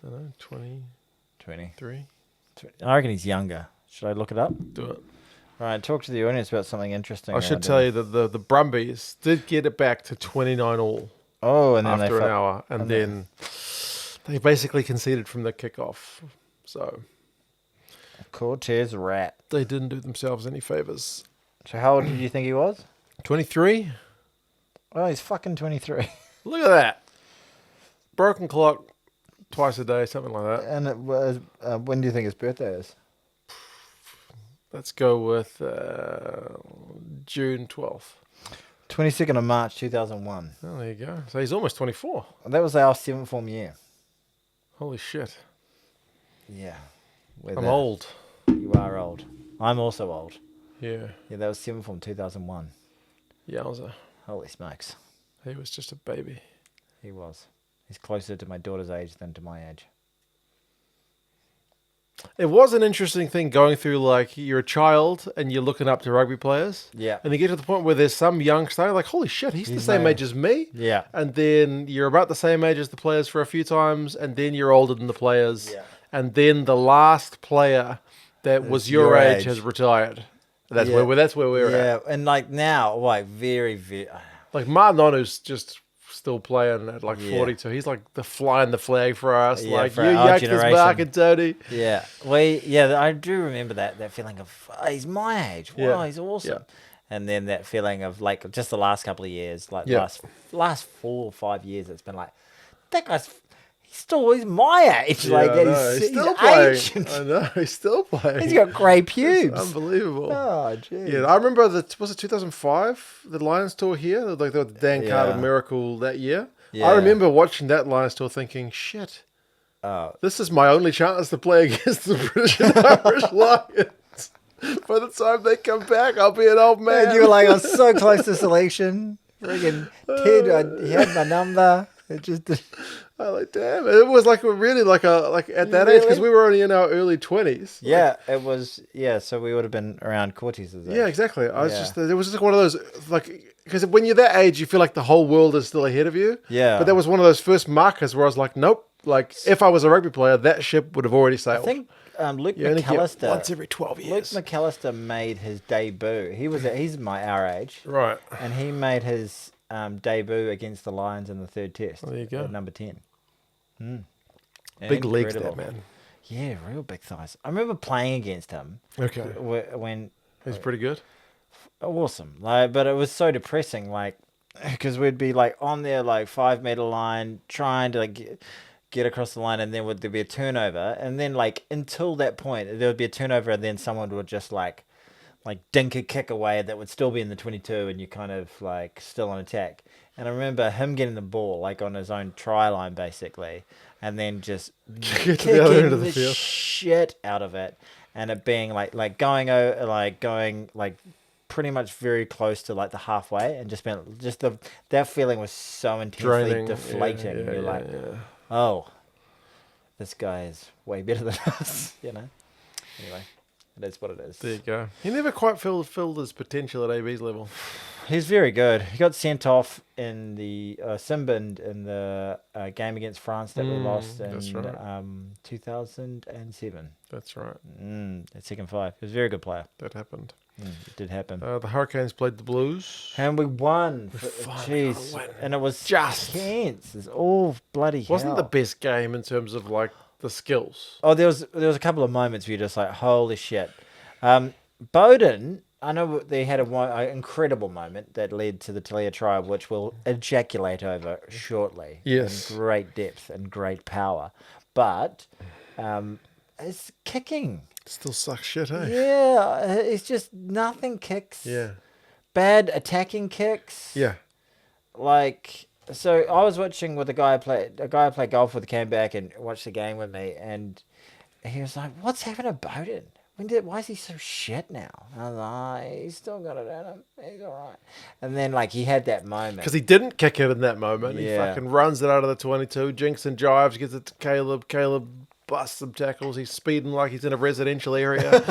I don't know, 20. 23. I reckon he's younger. Should I look it up? Do it. All right, talk to the audience about something interesting. I should tell you that the Brumbies did get it back to 29 all and then after an hour, and then they basically conceded from the kickoff. So Cortez Rat. they didn't do themselves any favors. So how old did you think he was? 23? Oh, he's fucking 23. Look at that. Broken clock twice a day, something like that. And it was, when do you think his birthday is? Let's go with June 12th. 22nd of March 2001. Oh, there you go. So he's almost 24. That was our 7th form year. Holy shit. Yeah. I'm old. You are old. I'm also old. Yeah. Yeah, that was 7th form 2001. Yowza. Holy smokes. He was just a baby. He was. He's closer to my daughter's age than to my age. It was an interesting thing going through, like, you're a child and you're looking up to rugby players. Yeah. And you get to the point where there's some youngster, like, holy shit, he's the same age as me. Yeah. And then you're about the same age as the players for a few times, and then you're older than the players. Yeah. And then the last player that was your age has retired. That's where we're at. Yeah, and like now, like very, very... Like Marnonu's just still playing at like 42. He's like flying the flag for us. Yeah, like, for you our youngsters, generation. Mark and Tony. Yeah. I do remember that feeling of, he's my age. Wow, Yeah. he's awesome. Yeah. And then that feeling of like just the last couple of years, like last 4 or 5 years, it's been like, that guy's... He's my age. Yeah, like I know. He's still playing. I know, he's still playing. He's got grey pubes. It's unbelievable. Oh, geez. Yeah, I remember was it 2005, the Lions tour here? Like the Dan Carter miracle that year. Yeah. I remember watching that Lions tour thinking, shit, this is my only chance to play against the British and Irish Lions. By the time they come back, I'll be an old man. And you were like, I was so close to selection. Friggin' Ted, he had my number. It just... I like, damn, it was like really like at that age, because we were only in our early 20s. Yeah, it was. Yeah, so we would have been around Cortez's age. Yeah, exactly. It was just like one of those, like, because when you're that age, you feel like the whole world is still ahead of you. Yeah. But that was one of those first markers where I was like, nope. Like, if I was a rugby player, that ship would have already sailed. I think Luke you only get McAllister. once every 12 years. Luke McAllister made his debut. He's our age. Right. And he made his debut against the Lions in the third test. There you go. At number 10. Big legs, Incredible. that man. Yeah, real big thighs. I remember playing against him. Okay. When He's pretty good. awesome. Like, but it was so depressing. Like, because we'd be like on their like 5 meter line trying to like get across the line, and then there'd be a turnover, and then like until that point there would be a turnover, and then someone would just like dink a kick away that would still be in the 22, and you kind of like still on attack. And I remember him getting the ball like on his own try line basically, and then just Get to the other end of the the field. shit out of it, and it being going pretty much very close to like the halfway, and that feeling was so intensely Draining. deflating. Yeah, You're like, oh, this guy is way better than us, you know. Anyway, it is what it is. There you go. He never quite filled his potential at AB's level. He's very good. He got sent off in the sin-binned in the game against France that we lost in 2007. That's right. At second 5. He was a very good player. That happened. It did happen. The Hurricanes played the Blues. And we won. Jeez. And it was just tense. It's all bloody hell. Wasn't the best game in terms of like the skills. Oh, there was a couple of moments where you're just like, holy shit. Bowden, I know they had an incredible moment that led to the Talia try, which we'll ejaculate over shortly. Yes. In great depth and great power. But it's kicking. Still sucks shit, eh? Yeah, it's just nothing kicks. Yeah. Bad attacking kicks. Yeah. Like, so I was watching with a guy I played golf with, came back and watched the game with me, and he was like, "What's happened to Bowden? Why is he so shit now?" I was like, "He's still got it in him. He's all right." And then like he had that moment Because he didn't kick it in that moment. Yeah. He fucking runs it out of the 22. Jinx and jives, gets it to Caleb. Caleb bust some tackles. He's speeding like he's in a residential area.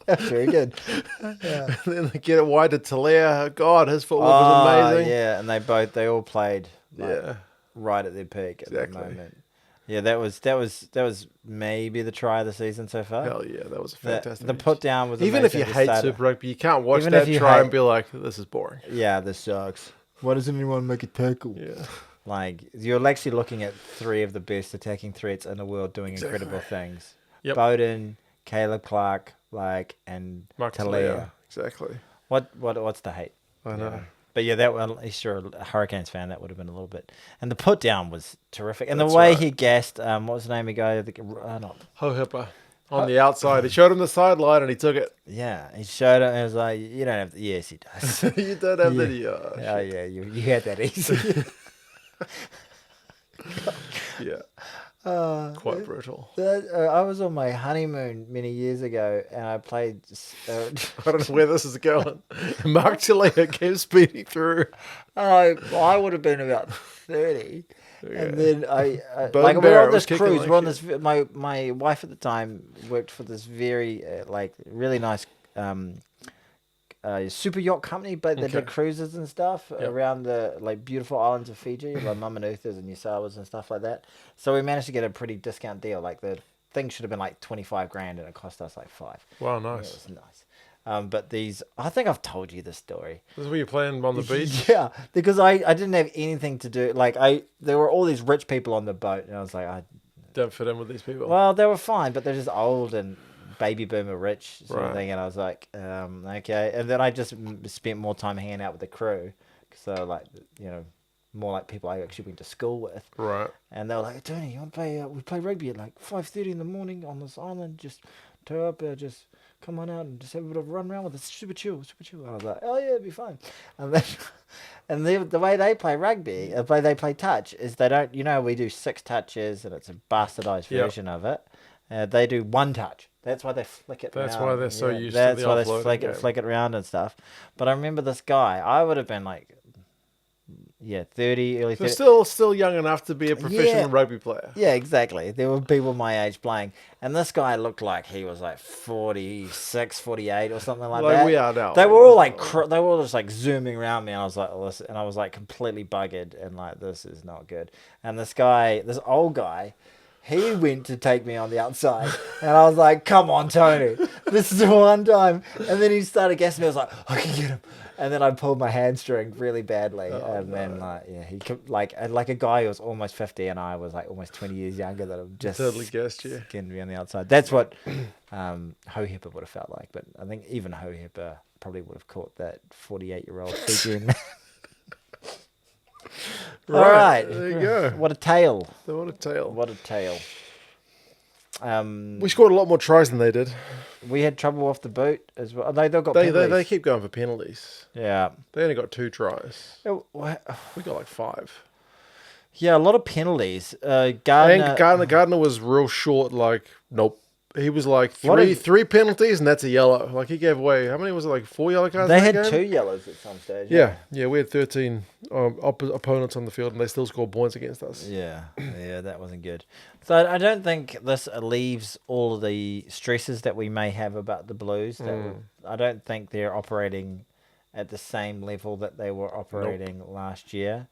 That's very good. And then they get it wide to Talia. God, his footwork was amazing. Yeah, and they all played right at their peak at that Exactly. moment. Yeah, that was maybe the try of the season so far. Hell yeah, that was a fantastic. The put down was even if amazing you to hate start it. Super Rugby, you can't watch Even that if you try hate- and be like, this is boring. Yeah, this sucks. Why doesn't anyone make a tackle? Yeah. Like, you're actually looking at three of the best attacking threats in the world doing incredible things. Yep. Bowden, Caleb Clark, and Mark Talia. Talia. Exactly. What's the hate? I know. Yeah. But yeah, that one, sure, a Hurricanes fan, that would have been a little bit. And the put down was terrific. And That's the way right. he gassed, what was the name of the guy? Ho Hipper on the outside. He showed him the sideline and he took it. Yeah, he showed it and it was like, you don't have to. Yes, he does. You don't have the. Oh, yeah, you had that easy. Yeah. Quite brutal. I was on my honeymoon many years ago, and I played. I don't know where this is going. Mark Talia came speeding through. I would have been about 30, and then Bone like we were Barrett on was this kicking cruise. like We're on shit. this. My wife at the time worked for this very really nice super yacht company, but they did Okay. cruises and stuff Yep. around the beautiful islands of Fiji, like Mamanuthas and Nusawas and stuff like that. So we managed to get a pretty discount deal. Like the thing should have been like 25 grand, and it cost us like 5. Wow, Yeah, nice. it was nice. But these, I think I've told you this story. This is where you're playing on the beach. Yeah, because I didn't have anything to do. Like there were all these rich people on the boat, and I was like, Don't fit in with these people. well, they were fine, but they're just old and baby boomer rich sort of Right. thing. And I was like, okay. And then I just spent more time hanging out with the crew, so like more like people I actually went to school with. Right. And they were like, Tony, you want to play? We play rugby at like 5:30 in the morning on this island. Just tow up, just come on out and just have a bit of a run around with us. Super chill, super chill. And I was like, oh yeah, it'd be fine. And then, the way they play rugby, the way they play touch, is they don't. We do 6 touches, and it's a bastardized Yep. version of it. They do 1 touch. That's why they flick it. That's round. why they're so used to That's the why they offloading flick game. it around and stuff. But I remember this guy. I would have been like, 30, early 30. So still young enough to be a professional Yeah. rugby player. Yeah, exactly. There were people my age playing, and this guy looked like he was like 46, 48 or something like that. We are now. They were all like they were all just like zooming around me, and I was like, listen, and I was like completely buggered, and like this is not good. And this old guy, he went to take me on the outside, and I was like, come on, Tony, this is the one time. And then he started gassing me. I was like, I can get him. And then I pulled my hamstring really badly, then he like a guy who was almost 50, and I was like almost 20 years younger than him. Just Totally guessed you. skinned me on the outside. That's what Ho Hipper would have felt like. But I think even Ho Hipper probably would have caught that 48-year-old Fijian. All right, There you go. What a tale! What a tale. What a tale! We scored a lot more tries than they did. We had trouble off the boot as well. They got They penalties. keep going for penalties. Yeah. They only got 2 tries. Oh, We got like 5. yeah, a lot of penalties. Gardner. And Gardner was real short. Like, nope. He was like What a- three penalties, and that's a yellow. Like, he gave away, how many was it? Like 4 yellow cards? They in that had game? 2 yellows at some stage. Yeah, we had 13 opponents on the field, and they still scored points against us. Yeah, that wasn't good. So I don't think this alleviates all of the stresses that we may have about the Blues. I don't think they're operating at the same level that they were operating last year.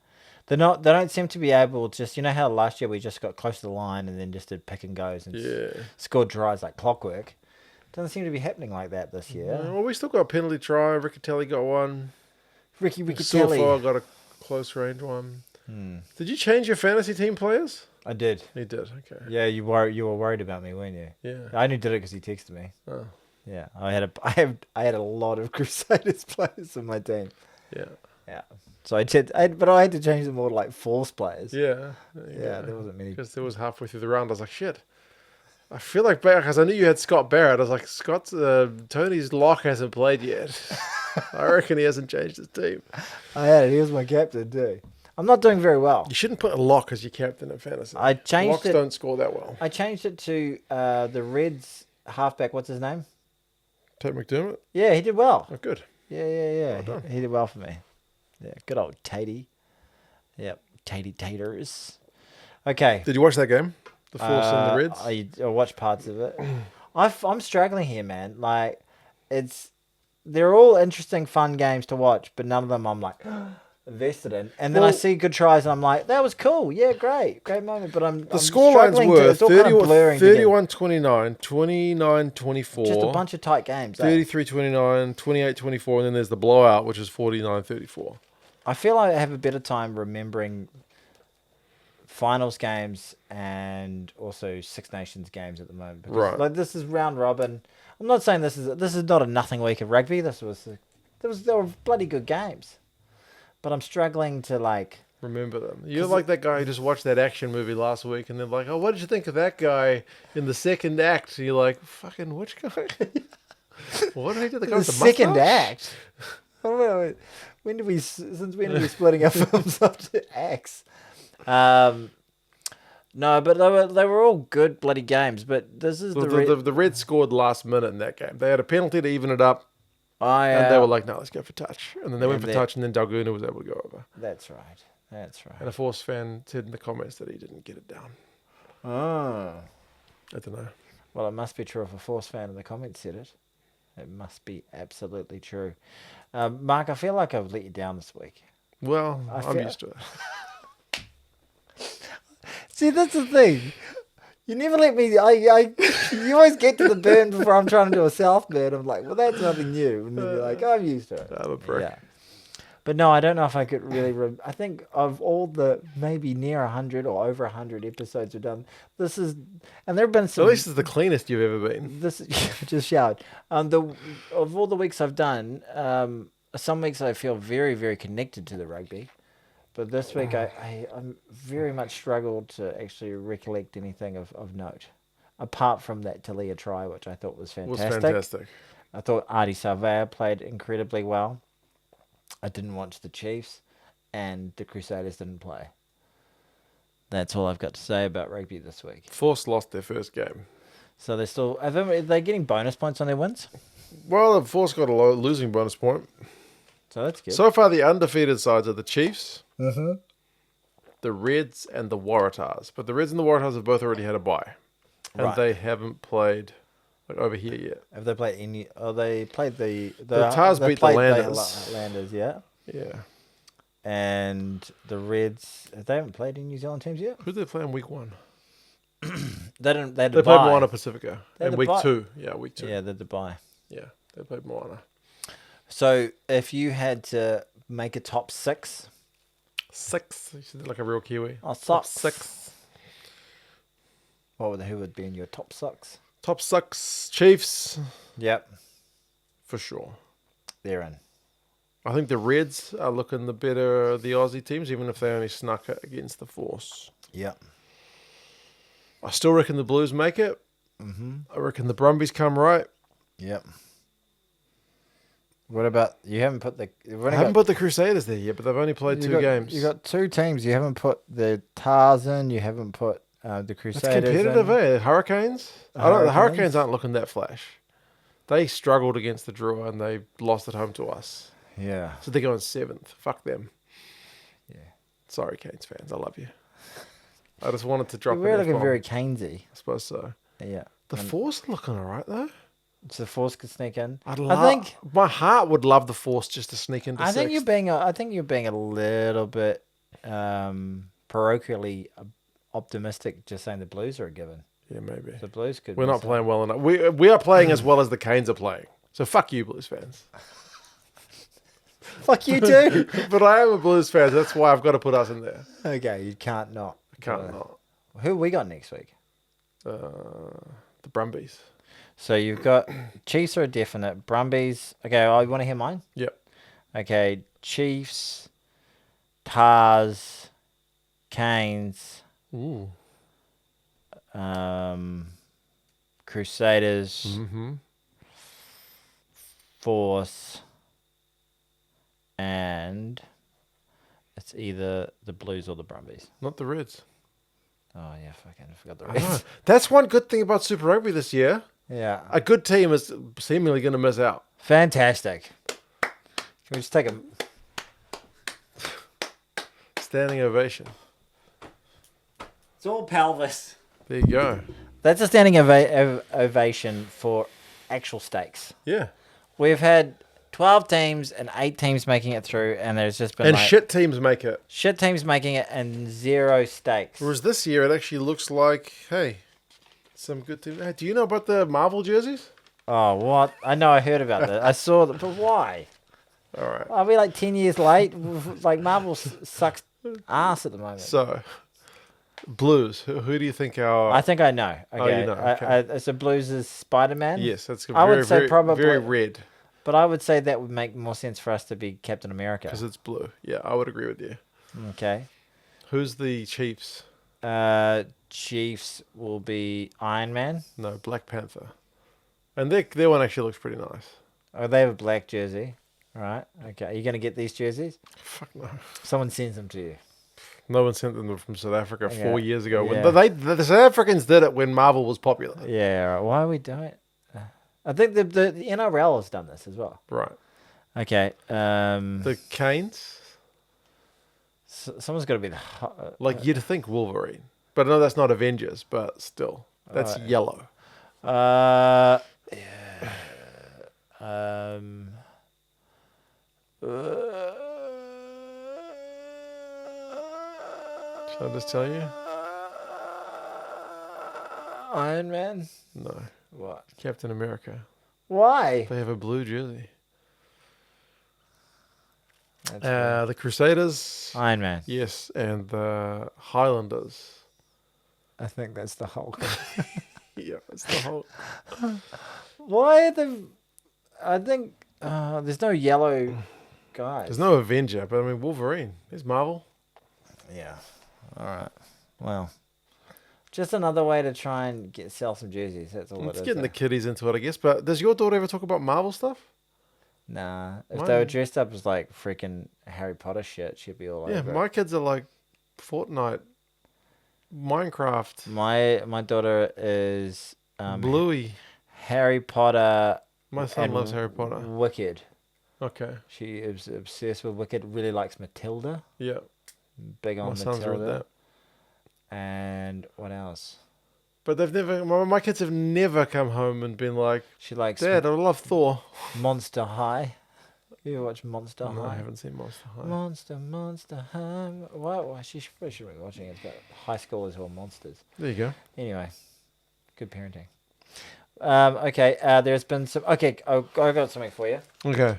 They're not. They don't seem to be able to just. You know how last year we just got close to the line and then just did pick and goes and scored tries like clockwork. Doesn't seem to be happening like that this year. Well, we still got a penalty try. Riccatelli got one. Ricky Silva Kelly. got a close range one. Did you change your fantasy team players? I did. He did. Okay. Yeah, you were worried about me, weren't you? Yeah. I only did it because you texted me. Oh. Yeah, I had a lot of Crusaders players in my team. Yeah. Yeah, so but I had to change them all to like Force players. Yeah. There wasn't many. Because there was halfway through the round, I was like, shit. I feel like because I knew you had Scott Barrett. I was like, Tony's lock hasn't played yet. I reckon he hasn't changed his team. I had it. He was my captain too. I'm not doing very well. You shouldn't put a lock as your captain in fantasy. I changed Locks it. don't score that well. I changed it to the Reds halfback. What's his name? Tate McDermott? Yeah, he did well. Oh, good. Yeah. Well done. He did well for me. Yeah, good old Tatey. Yep, Taters. Okay. Did you watch that game? The Force and the Reds. I watched parts of it. I'm struggling here, man. Like, they're all interesting, fun games to watch, but none of them I'm like invested in. And then I see good tries, and I'm like, that was cool. Yeah, great moment. But I'm scorelines struggling were it's all kind of blurring 31-29, 29-24. Just a bunch of tight games. 33-29, 28-24, and then there's the blowout, which is 49-34. I feel like I have a better time remembering finals games and also Six Nations games at the moment. Because, right. Like, this is round robin. I'm not saying this is not a nothing week of rugby. There were bloody good games, but I'm struggling to like remember them. You're like that guy who just watched that action movie last week, and they're like, "Oh, what did you think of that guy in the second act?" And you're like, "Fucking which guy? What did he do? The guy with the second mustache? act. When are we splitting our films up to acts? No, but they were all good bloody games. But this is the Reds scored last minute in that game. They had a penalty to even it up, and they were like, "No, let's go for touch." And then they went for touch, and then Dalguna was able to go over. That's right. And a Force fan said in the comments that he didn't get it down. Oh. I don't know. Well, it must be true if a Force fan in the comments said it. It must be absolutely true. Mark, I feel like I've let you down this week. Well, I'm used to it. See, that's the thing. You never let me. You always get to the burn before I'm trying to do a south burn. I'm like, well, that's nothing new. And then you're like, I'm used to it. I'm a prick. Yeah. But no, I don't know if I could really. I think of all the maybe near 100 or over 100 episodes we've done, this is, and there have been some. At least it's the cleanest you've ever been. This just shout. Of all the weeks I've done, some weeks I feel very, very connected to the rugby. But this week, I'm very much struggled to actually recollect anything of note, apart from that Talia try, which I thought was fantastic. I thought Artie Savea played incredibly well. I didn't watch the Chiefs, and the Crusaders didn't play. That's all I've got to say about rugby this week. Force lost their first game. So they're still... Are they getting bonus points on their wins? Well, the Force got a losing bonus point. So that's good. So far, the undefeated sides are the Chiefs, the Reds, and the Waratahs. But the Reds and the Waratahs have both already had a bye. And they haven't played over here yet. Have they played any... Oh, they played the Tars beat the Landers. Landers, yeah. Yeah. And the Reds... They haven't played any New Zealand teams yet? Who did they play in week 1? They played Moana Pacifica. In week 2. Yeah, week 2. Yeah, they're the bye. Yeah, they played Moana. So, if you had to make a top 6... 6? You said like a real Kiwi. Oh, top 6. Who would be in your top 6? Top 6 Chiefs. Yep. For sure. They're in. I think the Reds are looking the better of the Aussie teams, even if they only snuck it against the Force. Yep. I still reckon the Blues make it. Mm-hmm. I reckon the Brumbies come right. Yep. What about... You haven't put the... I haven't put the Crusaders there yet, but they've only played 2 games. You got 2 teams. You haven't put the Tars in. You haven't put the Crusaders in. It's competitive, eh? Hurricanes? The Hurricanes aren't looking that flash. They struggled against the Drua and they lost at home to us. Yeah. So they're going 7th. Fuck them. Yeah. Sorry, Canes fans. I love you. I just wanted to drop We're looking very Keynesy. I suppose so. Yeah. The Force are looking all right, though. So the Force could sneak in. I think my heart would love the Force just to sneak into. I think you're being a little bit parochially optimistic, just saying the Blues are a given. Yeah, maybe the Blues could. We're not playing well enough. We are playing as well as the Canes are playing. So fuck you, Blues fans. Fuck you too. But I am a Blues fan. So that's why I've got to put us in there. Okay, you can't not. I can't not. Who we got next week? The Brumbies. So you've got Chiefs are a definite. Brumbies. Okay, you want to hear mine? Yep. Okay, Chiefs, Tars, Canes, Crusaders, Force, and it's either the Blues or the Brumbies. Not the Reds. Oh yeah, fucking forgot the Reds. That's one good thing about Super Rugby this year. Yeah. A good team is seemingly going to miss out. Fantastic. Can we just take a standing ovation? It's all pelvis. There you go. That's a standing ovation for actual stakes. Yeah. We've had 12 teams and 8 teams making it through, and there's just been And shit teams make it. shit teams making it and 0 stakes. Whereas this year, it actually looks like, hey, some good teams. Hey, do you know about the Marvel jerseys? Oh, what? I know I heard about that. I saw that, but why? All right. Are we like 10 years late? Like, Marvel sucks ass at the moment. So, Blues. Who do you think our... I think I know. Okay. Oh, you know, okay. So Blues is Spider-Man? Yes, that's I would say very, probably very red. But I would say that would make more sense for us to be Captain America. Because it's blue. Yeah, I would agree with you. Okay. Who's the Chiefs? Chiefs will be Iron Man. No, Black Panther. And their one actually looks pretty nice. Oh, they have a black jersey. All right. Okay. Are you going to get these jerseys? Fuck no. Someone sends them to you. No one sent them from South Africa 4 years ago. Yeah. When the South Africans did it when Marvel was popular. Yeah. Right. Why are we doing it? I think the NRL has done this as well. Right. Okay. The Canes? Someone's got to be the... Like, you'd think Wolverine. But no, that's not Avengers, but still. That's yellow. Yeah. Shall I just tell you? Iron Man? No. What? Captain America. Why? They have a blue jersey. That's The Crusaders. Iron Man. Yes, and the Highlanders. I think that's the Hulk. Yeah, it's the whole... Why are the... I think there's no yellow guys. There's no Avenger, but I mean Wolverine. There's Marvel. Yeah. All right. Well, just another way to try and sell some jerseys. That's all It's it is. getting the kiddies into it, I guess. But does your daughter ever talk about Marvel stuff? Nah. If Mine- they were dressed up as like freaking Harry Potter shit, she'd be all Yeah, over my it. kids are like Fortnite, Minecraft, My daughter is Bluey. Harry Potter. My son and loves Harry Potter. Wicked. Okay. She is obsessed with Wicked. Really likes Matilda. Yeah. Big on My son's read Matilda. that. And what else? But they've never. My kids have never come home and been like, She likes "Dad, I love Thor." Monster High. You ever watch Monster No, I High? haven't seen Monster High. Monster High. Why? She probably shouldn't be watching it. It's about high schoolers who are monsters. There you go. Anyway, good parenting. Okay, there's been some... Okay, I got something for you. Okay.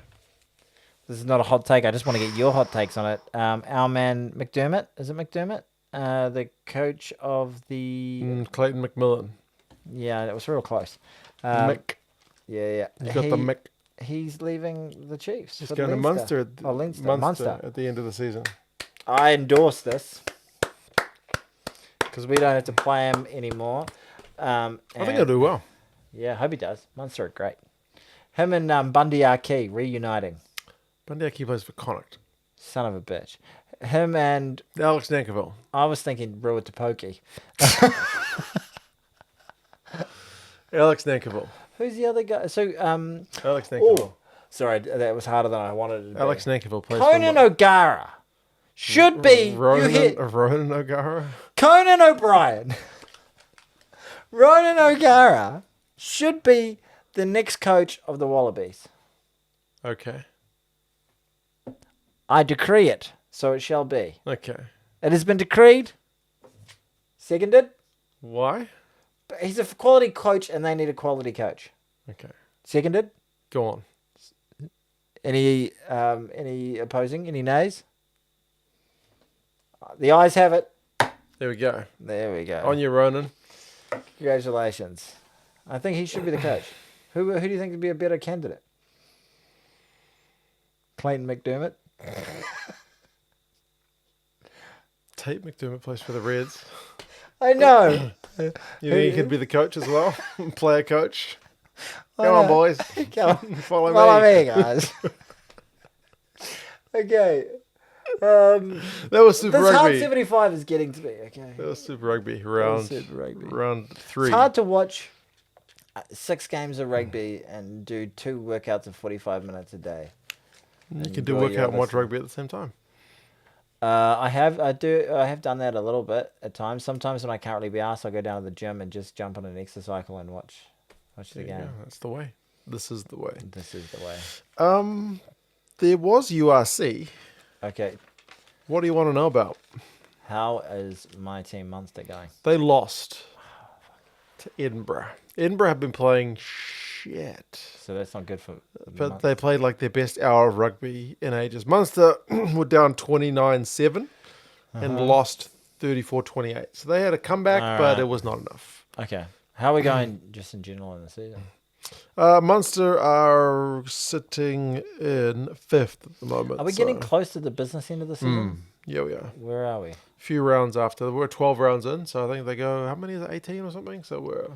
This is not a hot take. I just want to get your hot takes on it. Our man McDermott. Is it McDermott? The coach of the... Clayton McMillan. Yeah, it was real close. Mick. Yeah. You got the Mick. He's leaving the Chiefs. He's for going to Leinster. Munster. Munster. At the end of the season. I endorse this because we don't have to play him anymore. I think he'll do well. Yeah, I hope he does. Munster are great. Him and Bundy Arkey reuniting. Bundy Aki plays for Connacht. Son of a bitch. Him and... Alex Nankerville. I was thinking Rua Tapoki. Alex Nankerville. Who's the other guy? So, Alex Nankerville. oh, sorry, that was harder than I wanted it to Alex be. Nankerville plays Conan for O'Gara. Should be... Ronan O'Gara. Conan O'Brien. Ronan O'Gara should be the next coach of the Wallabies. Okay. I decree it, so it shall be. Okay. It has been decreed. Seconded. Why? He's a quality coach, and they need a quality coach. Okay. Seconded. Go on. Any opposing? Any nays? The ayes have it. There we go. There we go. On your Ronan. Congratulations. I think he should be the coach. Who do you think would be a better candidate? Clayton McDermott. Tate McDermott plays for the Reds. I know. You think he could be the coach as well? Player coach. I Come on, know. boys. Come on. Follow me. Guys. Okay. That was Super This hard Rugby. 75 is getting to me, okay? That was Super Rugby. Round Super Rugby. round 3. It's hard to watch 6 games of rugby and do 2 workouts of 45 minutes a day. You can do enjoy your workout and watch listening. rugby at the same time. I have done that a little bit at times. Sometimes when I can't really be asked, I go down to the gym and just jump on an exercycle and watch the There you game. go. That's the way. This is the way. This is the way. There was URC. Okay, What do you want to know about? how is my team Munster going? They lost to Edinburgh. Edinburgh have been playing shit. So that's not good for. But they played like their best hour of rugby in ages. Munster were down 29-7 and lost 34-28. So they had a comeback, All but right. it was not enough. Okay, how are we going just in general in the season? Munster are sitting in 5th at the moment. Are we getting close to the business end of the season? Yeah, we are. Where are we? A few rounds after. We're 12 rounds in, so I think they go, how many is it, 18 or something? So we're...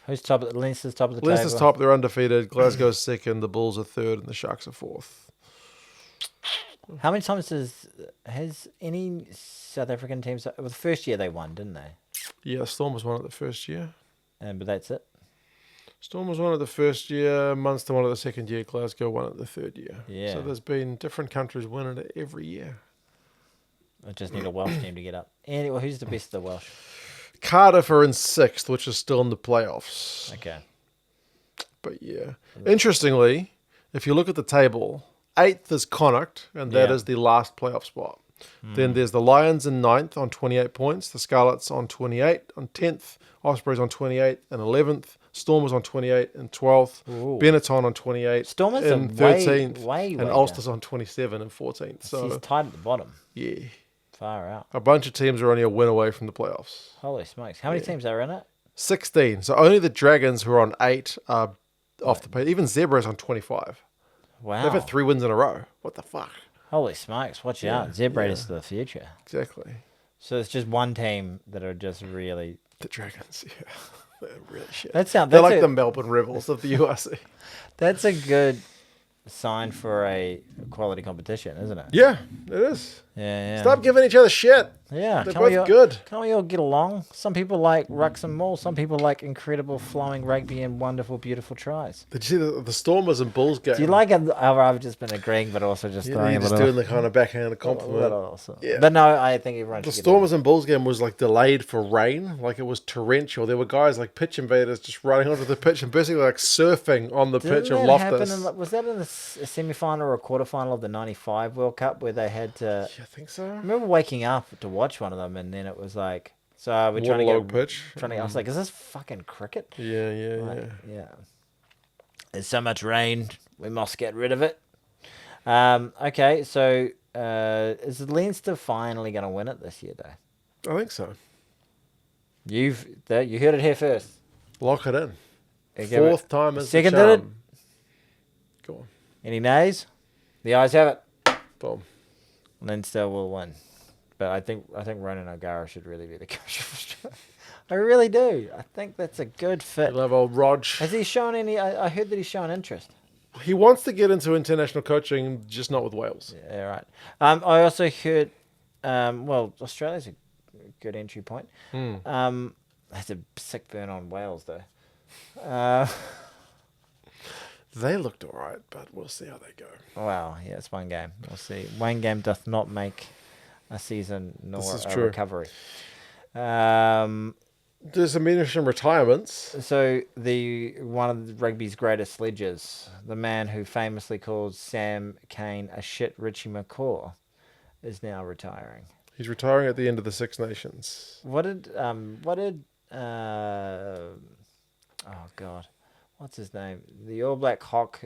Who's top? Leinster's top of the Leicester's table. top, they're undefeated. Glasgow's second, the Bulls are third, and the Sharks are fourth. How many times has any South African teams? Well, the first year they won, didn't they? Yeah, Storm was one of the first year. But that's it. Storm was one of the first year, Munster one of the second year, Glasgow one of the third year. Yeah. So there's been different countries winning it every year. I just need a Welsh team to get up. Anyway, who's the best of the Welsh? Cardiff are in 6th, which is still in the playoffs. Okay. But yeah. Interestingly, if you look at the table, 8th is Connacht, and that Yeah. is the last playoff spot. Then there's the Lions in 9th on 28 points, the Scarlets on 28, on 10th, Ospreys on 28 and 11th, Stormers on 28 and 12th, Ooh. Benetton on 28 Stormers and are way, 13th, way and down. Ulster's on 27 and 14th. He's So, tied at the bottom. yeah, Far out. a bunch of teams are only a win away from the playoffs. Holy smokes. How many teams are in it? 16. So only the Dragons, who are on 8, are off the pace. Even Zebra's on 25. Wow. They've had 3 wins in a row. What the fuck? Holy smacks. Watch Yeah, out. Zebra yeah. is the future. Exactly. So it's just one team that are just really... The Dragons, yeah. They're really shit. That sound- They're that's like a- the Melbourne Rebels of the URC. That's a good sign for a quality competition, isn't it? Yeah, it is. Yeah, yeah. Stop giving each other shit. Yeah. They're can't we both all- good. Can't we all get along? Some people like rucks and mauls. Some people like incredible flowing rugby and wonderful, beautiful tries. Did you see the Stormers and Bulls game? Do you like it? I've just been agreeing, but also just Yeah, throwing you're a just little... doing the kind of backhanded compliment. Also. Yeah. But no, I think everyone The should get Stormers and Bulls game was like delayed for rain, like it was torrential. There were guys like pitch invaders just running onto the pitch and basically like surfing on the pitch of Loftus. Was that in the semi-final or quarter-final of the '95 World Cup where they had to? Yeah, I think so. I remember waking up to watch one of them, and then it was like, so we're trying to Waterlogged get pitch. I was like, is this fucking cricket? Yeah, yeah, Like, yeah. yeah. There's so much rain, we must get rid of it. Okay, so is Leinster finally going to win it this year, though? I think so. You heard it here first. Lock it in. Okay, Fourth time is the second did it? charm. Go on. Any nays? The ayes have it. Boom. Leinster will win. But I think Ronan O'Gara should really be the coach of Australia. I really do. I think that's a good fit. You'll have old Rog. Has he shown any? I heard that he's shown interest. He wants to get into international coaching, just not with Wales. Yeah, right. I also heard. Well, Australia's a good entry point. That's a sick burn on Wales though. They looked all right, but we'll see how they go. Wow. Yeah, it's one game. We'll see. One game doth not make a season nor This is a true. recovery. There's some interesting retirements. So one of the rugby's greatest sledges, the man who famously called Sam Cane a shit Richie McCaw, is now retiring. He's retiring at the end of the Six Nations. Oh God, what's his name? The All Black Hawk.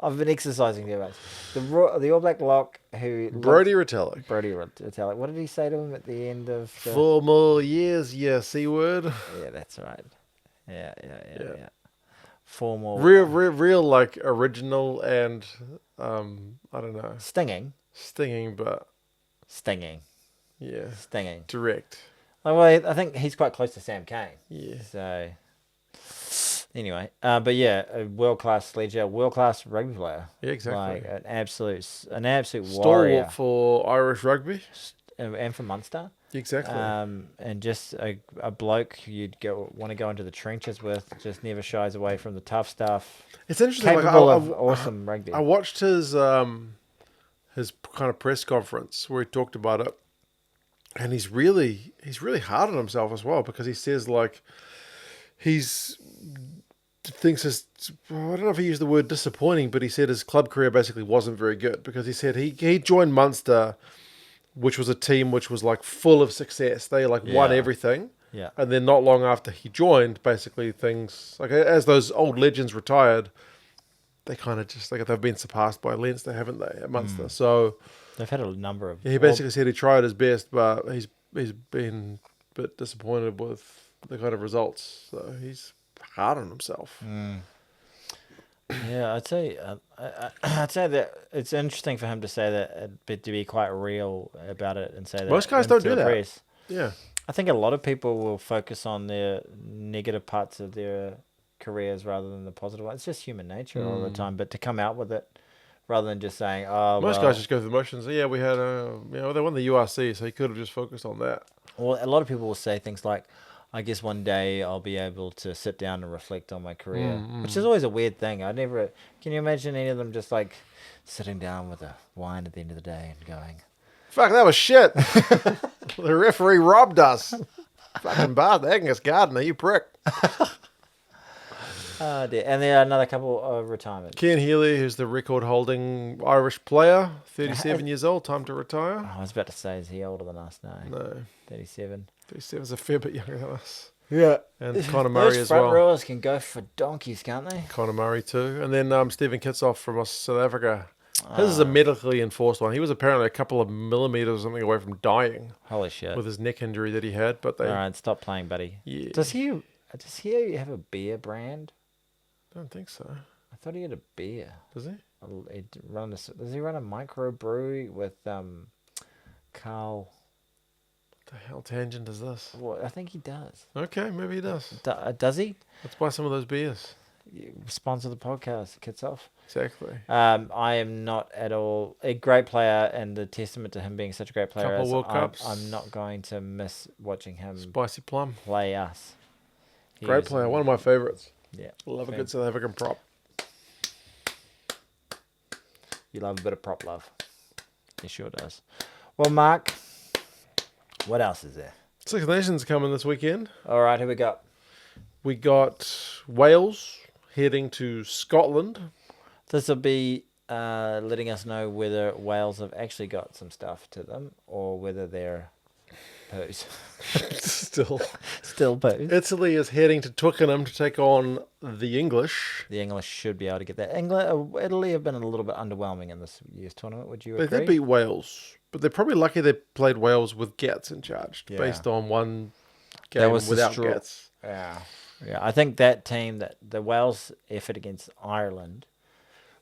I've been exercising too much. The All Black Lock who Brodie Retallick. Brodie Retallick. What did he say to him at the end of? 4 more years, yeah, C word. Yeah, that's right. Yeah. 4 more. Real, like original and I don't know, Stinging. but Stinging. yeah, Stinging. direct. Oh, well, I think he's quite close to Sam Cane. Yeah, So, anyway, but yeah, a world-class sledger, world-class rugby player. yeah, exactly. Like an absolute warrior. Stalwart for Irish rugby. And for Munster. Exactly. And just a bloke you'd want to go into the trenches with, just never shies away from the tough stuff. It's interesting. Capable Like, of awesome rugby. I watched his his kind of press conference where he talked about it, and he's really hard on himself as well, because he says like he's thinks his, I don't know if he used the word disappointing, but he said his club career basically wasn't very good, because he said he joined Munster, which was a team which was like full of success. They like won everything. Yeah. And then not long after he joined, basically things like as those old legends retired, they kind of just like they've been surpassed by Leinster, haven't they, at Munster? So They've had a number of. he basically said he tried his best, but he's been a bit disappointed with the kind of results. So he's hard on himself. Yeah, I'd say that it's interesting for him to say that, but to be quite real about it and say that Most guys don't to do the that. press. Yeah. I think a lot of people will focus on their negative parts of their careers rather than the positive ones. It's just human nature all the time. But to come out with it rather than just saying, "Oh, Most well," guys just go through the motions. Yeah, we had they won the URC, so he could have just focused on that. Well, a lot of people will say things like, I guess one day I'll be able to sit down and reflect on my career, which is always a weird thing. Can you imagine any of them just like sitting down with a wine at the end of the day and going, Fuck, that was shit. The referee robbed us. Fucking bastard, Agnes Gardner, you prick. oh dear. And there are another couple of retirements. Ken Healy, who's the record-holding Irish player, 37 years old, time to retire. I was about to say, is he older than us? No. No, 37. 37's a fair bit younger than us. Yeah. And Conor Murray Those as front well. rowers can go for donkeys, can't they? Conor Murray too. And then Stephen Kitsoff from South Africa. His is a medically enforced one. He was apparently a couple of millimeters or something away from dying Holy shit. with his neck injury that he had. But they, All right, stop playing, buddy. yeah, Does he have a beer brand? I don't think so. I thought he had a beer. Does he? Does he run a microbrewery with Carl? What the hell tangent is this? Well, I think he does. Okay, maybe he does. Does he? Let's buy some of those beers. Sponsor the podcast, Kids Off. Exactly. I am not at all a great player, and the testament to him being such a great player Couple is World Cups. I'm not going to miss watching him Spicy Plum. play us. Great player. One of my favourites. Yeah. Love a good South African prop. You love a bit of prop love. He sure does. Well, Mark, what else is there? Six Nations coming this weekend. All right, who we got? We got Wales heading to Scotland. This will be letting us know whether Wales have actually got some stuff to them or whether they're poos. Still poos. Italy is heading to Twickenham to take on the English. The English should be able to get that. Italy have been a little bit underwhelming in this year's tournament. Would you They agree? did beat Wales, but they're probably lucky they played Wales with Gats in charge, Yeah. based on one That game was the without straw. Gats. Yeah. I think that team, that the Wales effort against Ireland,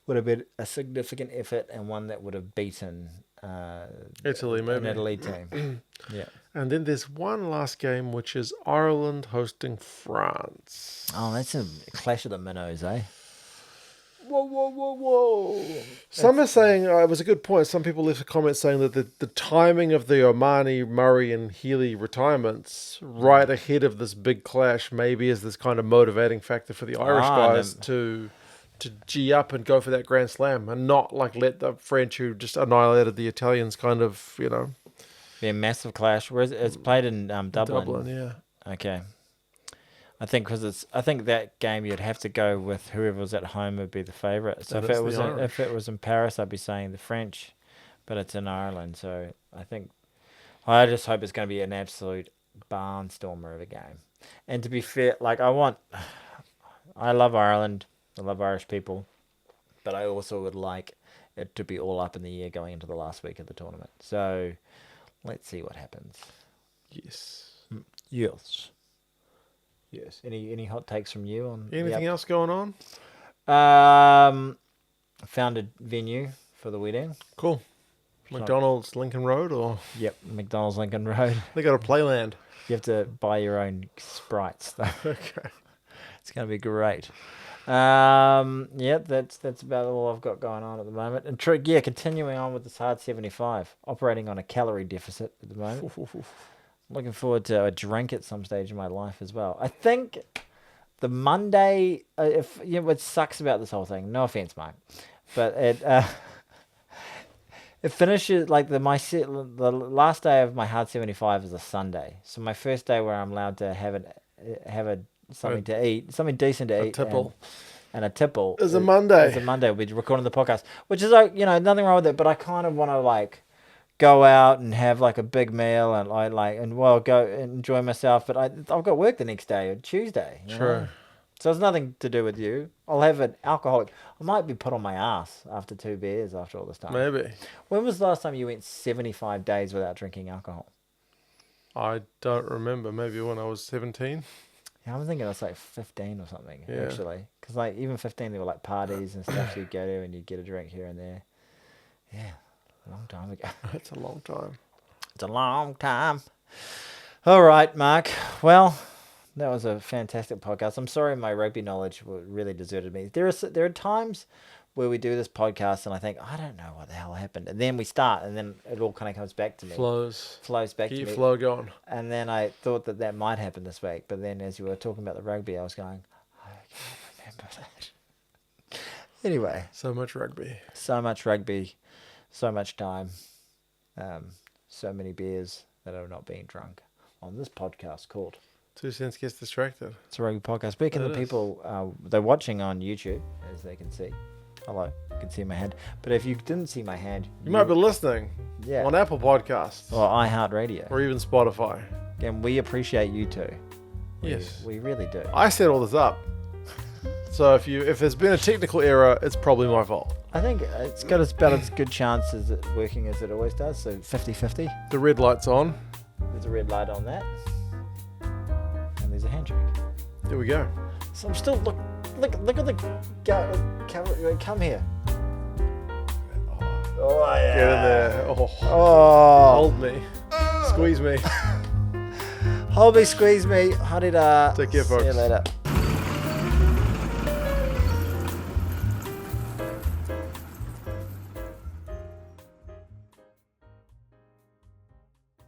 would have been a significant effort and one that would have beaten Italy, maybe. an Italy team. Yeah. And then there's one last game, which is Ireland hosting France. Oh, that's a clash of the minnows, eh? Whoa. Some are saying, it was a good point, some people left a comment saying that the timing of the Omani, Murray and Healy retirements right ahead of this big clash maybe is this kind of motivating factor for the Irish guys to G up and go for that Grand Slam and not like let the French who just annihilated the Italians kind of, Be a massive clash. Whereas it's played in Dublin. Dublin, yeah. Okay. I think I think that game you'd have to go with whoever was at home would be the favourite. So That is the if it was in Paris, I'd be saying the French, but it's in Ireland. So I just hope it's going to be an absolute barnstormer of a game. And to be fair, like I love Ireland, I love Irish people, but I also would like it to be all up in the air going into the last week of the tournament. So let's see what happens. Yes. Yes. Any hot takes from you on Anything else going on? Found a venue for the wedding. Cool. McDonald's Lincoln Road, or Yep, McDonald's Lincoln Road. they got a playland. You have to buy your own Sprites though. Okay. It's going to be great. Yeah, that's about all I've got going on at the moment. And continuing on with this hard 75, operating on a calorie deficit at the moment. Looking forward to a drink at some stage in my life as well. I think the Monday, what sucks about this whole thing, no offense, Mark, but It finishes like the last day of my hard 75 is a Sunday. So my first day where I'm allowed to have something to eat, something decent to eat, tipple. and a tipple Is a Monday. Is a Monday. We're recording the podcast, which is like nothing wrong with it. But I kind of want to like go out and have like a big meal and go enjoy myself. But I've got work the next day, Tuesday. True. So it's nothing to do with you. I'll have an alcoholic. I might be put on my ass after 2 beers after all this time. Maybe. When was the last time you went 75 days without drinking alcohol? I don't remember. Maybe when I was 17. Yeah, I'm thinking it's like 15 or something, Yeah. actually. Because like even 15, there were like parties and stuff you'd go to and you'd get a drink here and there. Yeah, a long time ago. That's a long time. It's a long time. All right, Mark. Well, that was a fantastic podcast. I'm sorry my rugby knowledge really deserted me. There are times where we do this podcast and I think, I don't know what the hell happened. And then we start and then it all kind of comes back to me. Flows back Keep to your me. flow going. And then I thought that might happen this week. But then as you were talking about the rugby, I was going, I can't remember that. Anyway. So much rugby. So much rugby. So much time. So many beers that are not being drunk on this podcast called 2 Cents Gets Distracted. It's a rugby podcast. Speaking of the people, they're watching on YouTube, as they can see. Hello, you can see my hand. But if you didn't see my hand, You might be listening on Apple Podcasts. or iHeartRadio. Or even Spotify. And we appreciate you too. Yes. We really do. I set all this up. So if there's been a technical error, it's probably my fault. I think it's got about as good chance as it working as it always does. So 50-50. The red light's on. There's a red light on that. And there's a handshake. There we go. So I'm still look at the camera. Come here. Oh yeah. Get in there. Oh. Hold me. Squeeze me. Hold me, squeeze me. Hadida. Take care, folks. See you later.